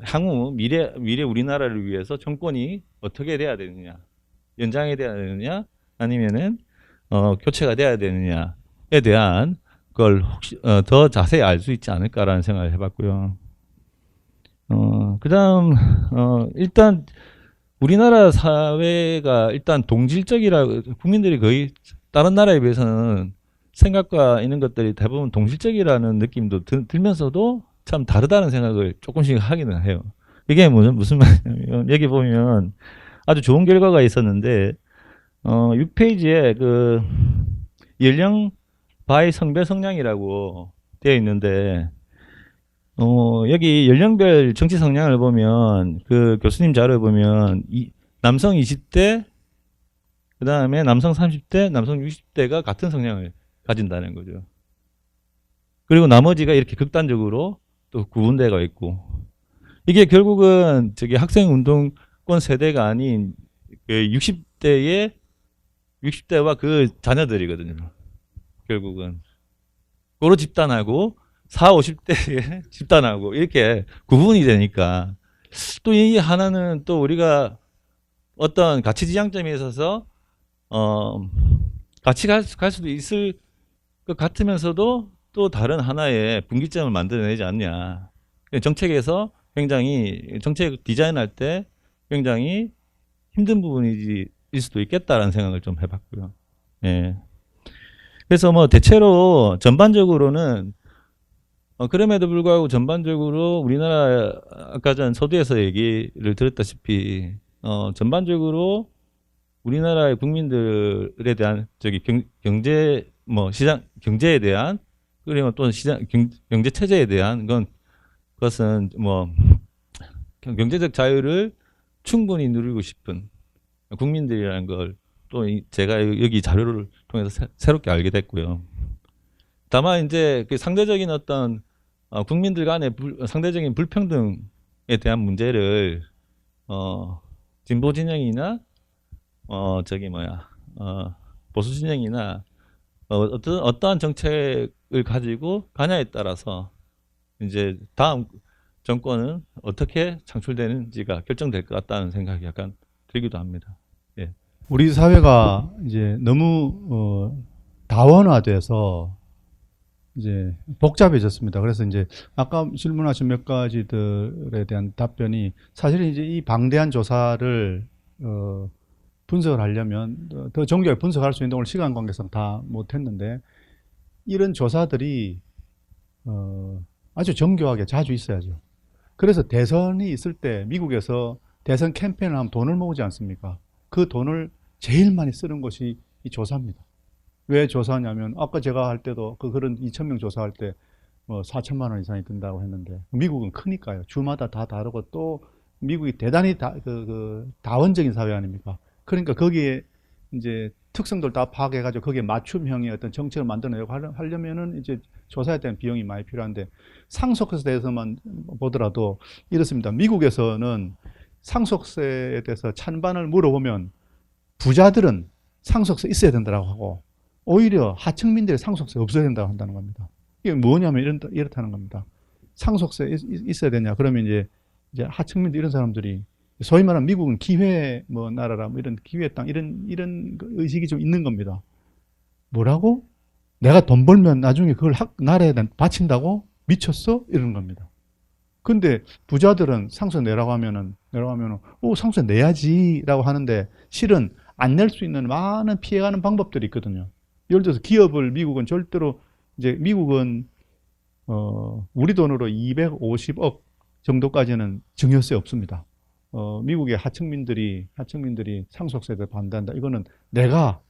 향후 미래 우리나라를 위해서 정권이 어떻게 돼야 되느냐, 연장이 돼야 되느냐, 아니면은 교체가 돼야 되느냐에 대한 걸 혹시 더 자세히 알 수 있지 않을까라는 생각을 해봤고요. 그다음 일단 우리나라 사회가 일단 국민들이 거의 다른 나라에 비해서는 생각과 있는 것들이 대부분 동질적이라는 느낌도 들면서도 참 다르다는 생각을 조금씩 하기는 해요. 이게 무슨 말이냐면 여기 보면 아주 좋은 결과가 있었는데 6페이지에 그 연령 바이 성별 성향이라고 되어 있는데 여기 연령별 정치 성향을 보면 그 교수님 자료를 보면 남성 20대 그 다음에 남성 30대, 남성 60대가 같은 성향을 가진다는 거죠. 그리고 나머지가 이렇게 극단적으로 또 구분되어 있고 이게 결국은 저기 학생 운동권 세대가 아닌 그 60대와 그 자녀들이거든요. 결국은 고로 집단하고 40, 50대의 집단하고 이렇게 구분이 되니까 또 이 하나는 또 우리가 어떤 가치 지향점에 있어서 같이 갈 수도 있을 것 같으면서도 또 다른 하나의 분기점을 만들어내지 않냐. 정책에서 굉장히 정책 디자인할 때 굉장히 힘든 부분일 수도 있겠다라는 생각을 좀 해봤고요. 예. 그래서 뭐 대체로 전반적으로는 그럼에도 불구하고 전반적으로 우리나라 아까 전 서두에서 얘기를 들었다시피 전반적으로 우리나라의 국민들에 대한 저기 경제 뭐 시장 경제에 대한 그리고 또 시장 경제 체제에 대한 그것은 뭐 경제적 자유를 충분히 누리고 싶은 국민들이라는 걸 또 제가 여기 자료를 통해서 새롭게 알게 됐고요. 다만 이제 그 상대적인 어떤 국민들 간의 상대적인 불평등에 대한 문제를 진보 진영이나 보수 진영이나 어떠한 정책을 가지고 가냐에 따라서 이제 다음 정권은 어떻게 창출되는지가 결정될 것 같다는 생각이 약간 들기도 합니다. 예. 우리 사회가 이제 너무 다원화돼서 이제 복잡해졌습니다. 그래서 이제 아까 질문하신 몇 가지들에 대한 답변이 사실은 이제 이 방대한 조사를 분석을 하려면 더 정교하게 분석할 수 있는 오늘 시간 관계상 다 못했는데 이런 조사들이 아주 정교하게 자주 있어야죠. 그래서 대선이 있을 때 미국에서 대선 캠페인을 하면 돈을 모으지 않습니까? 그 돈을 제일 많이 쓰는 것이 이 조사입니다. 왜 조사하냐면 아까 제가 할 때도 그런 2,000명 조사할 때 뭐 4천만 원 이상이 든다고 했는데 미국은 크니까요. 주마다 다 다르고 또 미국이 대단히 다원적인 사회 아닙니까? 그러니까 거기에 이제 특성들 다 파악해가지고 거기에 맞춤형의 어떤 정책을 만들어내려고 하려면은 이제 조사에 대한 비용이 많이 필요한데 상속세에 대해서만 보더라도 이렇습니다. 미국에서는 상속세에 대해서 찬반을 물어보면 부자들은 상속세 있어야 된다고 하고 오히려 하층민들의 상속세 없어야 된다고 한다는 겁니다. 이게 뭐냐면 이렇다는 겁니다. 상속세 있어야 되냐? 그러면 이제 하층민들 이런 사람들이 소위 말하는 미국은 기회 뭐 나라라 뭐 이런 기회 땅 이런 의식이 좀 있는 겁니다. 뭐라고? 내가 돈 벌면 나중에 그걸 나라에 바친다고? 미쳤어? 이런 겁니다. 근데 부자들은 상속세 내라고 하면은 상속세 내야지라고 하는데 실은 안 낼 수 있는 많은 피해가는 방법들이 있거든요. 예를 들어서 기업을 미국은 절대로 이제 미국은 우리 돈으로 250억 정도까지는 증여세 없습니다. 미국의 하층민들이 상속세를 반대한다. 이거는 내가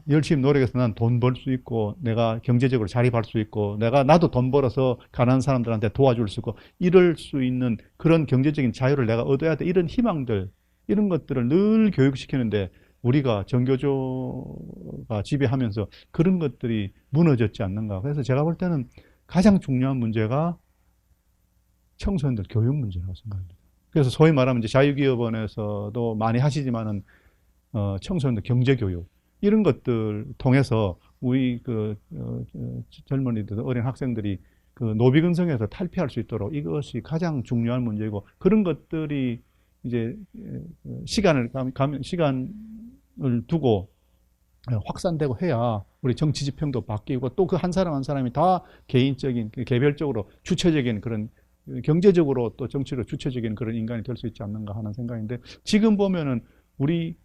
열심히 노력해서 난 돈 벌 수 있고, 내가 경제적으로 자립할 수 있고, 나도 돈 벌어서 가난한 사람들한테 도와줄 수 있고, 이럴 수 있는 그런 경제적인 자유를 내가 얻어야 돼. 이런 희망들, 이런 것들을 늘 교육시키는데, 우리가 정교조가 지배하면서 그런 것들이 무너졌지 않는가. 그래서 제가 볼 때는 가장 중요한 문제가 청소년들 교육 문제라고 생각합니다. 그래서 소위 말하면 이제 자유기업원에서도 많이 하시지만은 청소년들 경제교육 이런 것들 통해서 우리 젊은이들 어린 학생들이 그 노비근성에서 탈피할 수 있도록 이것이 가장 중요한 문제이고 그런 것들이 이제 시간을 두고 확산되고 해야 우리 정치 지평도 바뀌고 또 그 한 사람 한 사람이 다 개인적인 개별적으로 주체적인 그런 경제적으로 또 정치로 주체적인 그런 인간이 될 수 있지 않는가 하는 생각인데 지금 보면은 우리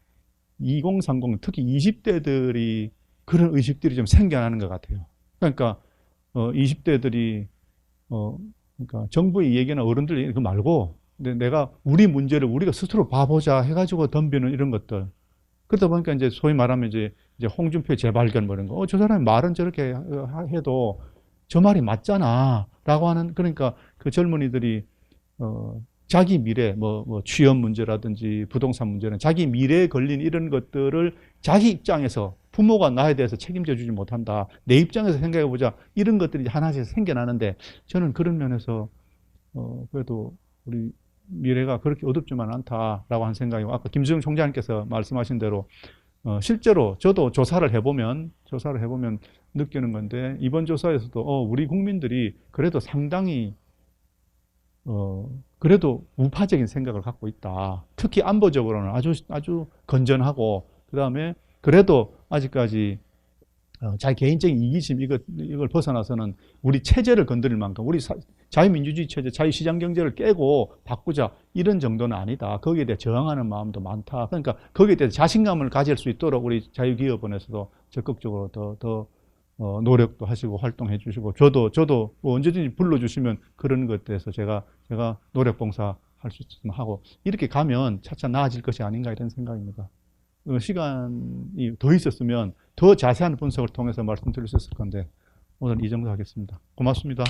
2030 특히 20대들이 그런 의식들이 좀 생겨나는 것 같아요. 그러니까 20대들이 그러니까 정부의 얘기나 어른들 얘기 말고 내가 우리 문제를 우리가 스스로 봐보자 해가지고 덤비는 이런 것들. 그러다 보니까 이제 소위 말하면 이제 홍준표의 재발견 뭐 이런 거. 저 사람이 말은 저렇게 해도 저 말이 맞잖아. 라고 하는, 그러니까 그 젊은이들이, 자기 미래, 뭐 취업 문제라든지 부동산 문제는 자기 미래에 걸린 이런 것들을 자기 입장에서 부모가 나에 대해서 책임져 주지 못한다. 내 입장에서 생각해 보자. 이런 것들이 하나씩 생겨나는데 저는 그런 면에서, 그래도 우리 미래가 그렇게 어둡지만 않다라고 하는 생각이고, 아까 김수영 총장님께서 말씀하신 대로, 실제로 저도 조사를 해보면 느끼는 건데, 이번 조사에서도, 우리 국민들이 그래도 상당히, 그래도 우파적인 생각을 갖고 있다. 특히 안보적으로는 아주 건전하고, 그 다음에 그래도 아직까지 자기 개인적인 이기심 이걸 벗어나서는 우리 체제를 건드릴 만큼 우리 자유민주주의 체제, 자유시장 경제를 깨고 바꾸자 이런 정도는 아니다. 거기에 대해 저항하는 마음도 많다. 그러니까 거기에 대해서 자신감을 가질 수 있도록 우리 자유기업원에서도 적극적으로 더 노력도 하시고 활동해 주시고 저도 뭐 언제든지 불러주시면 그런 것에 대해서 제가 노력봉사 할 수 있으면 하고 이렇게 가면 차차 나아질 것이 아닌가 이런 생각입니다. 시간이 더 있었으면 더 자세한 분석을 통해서 말씀드릴 수 있을 건데 오늘 이 정도 하겠습니다. 고맙습니다.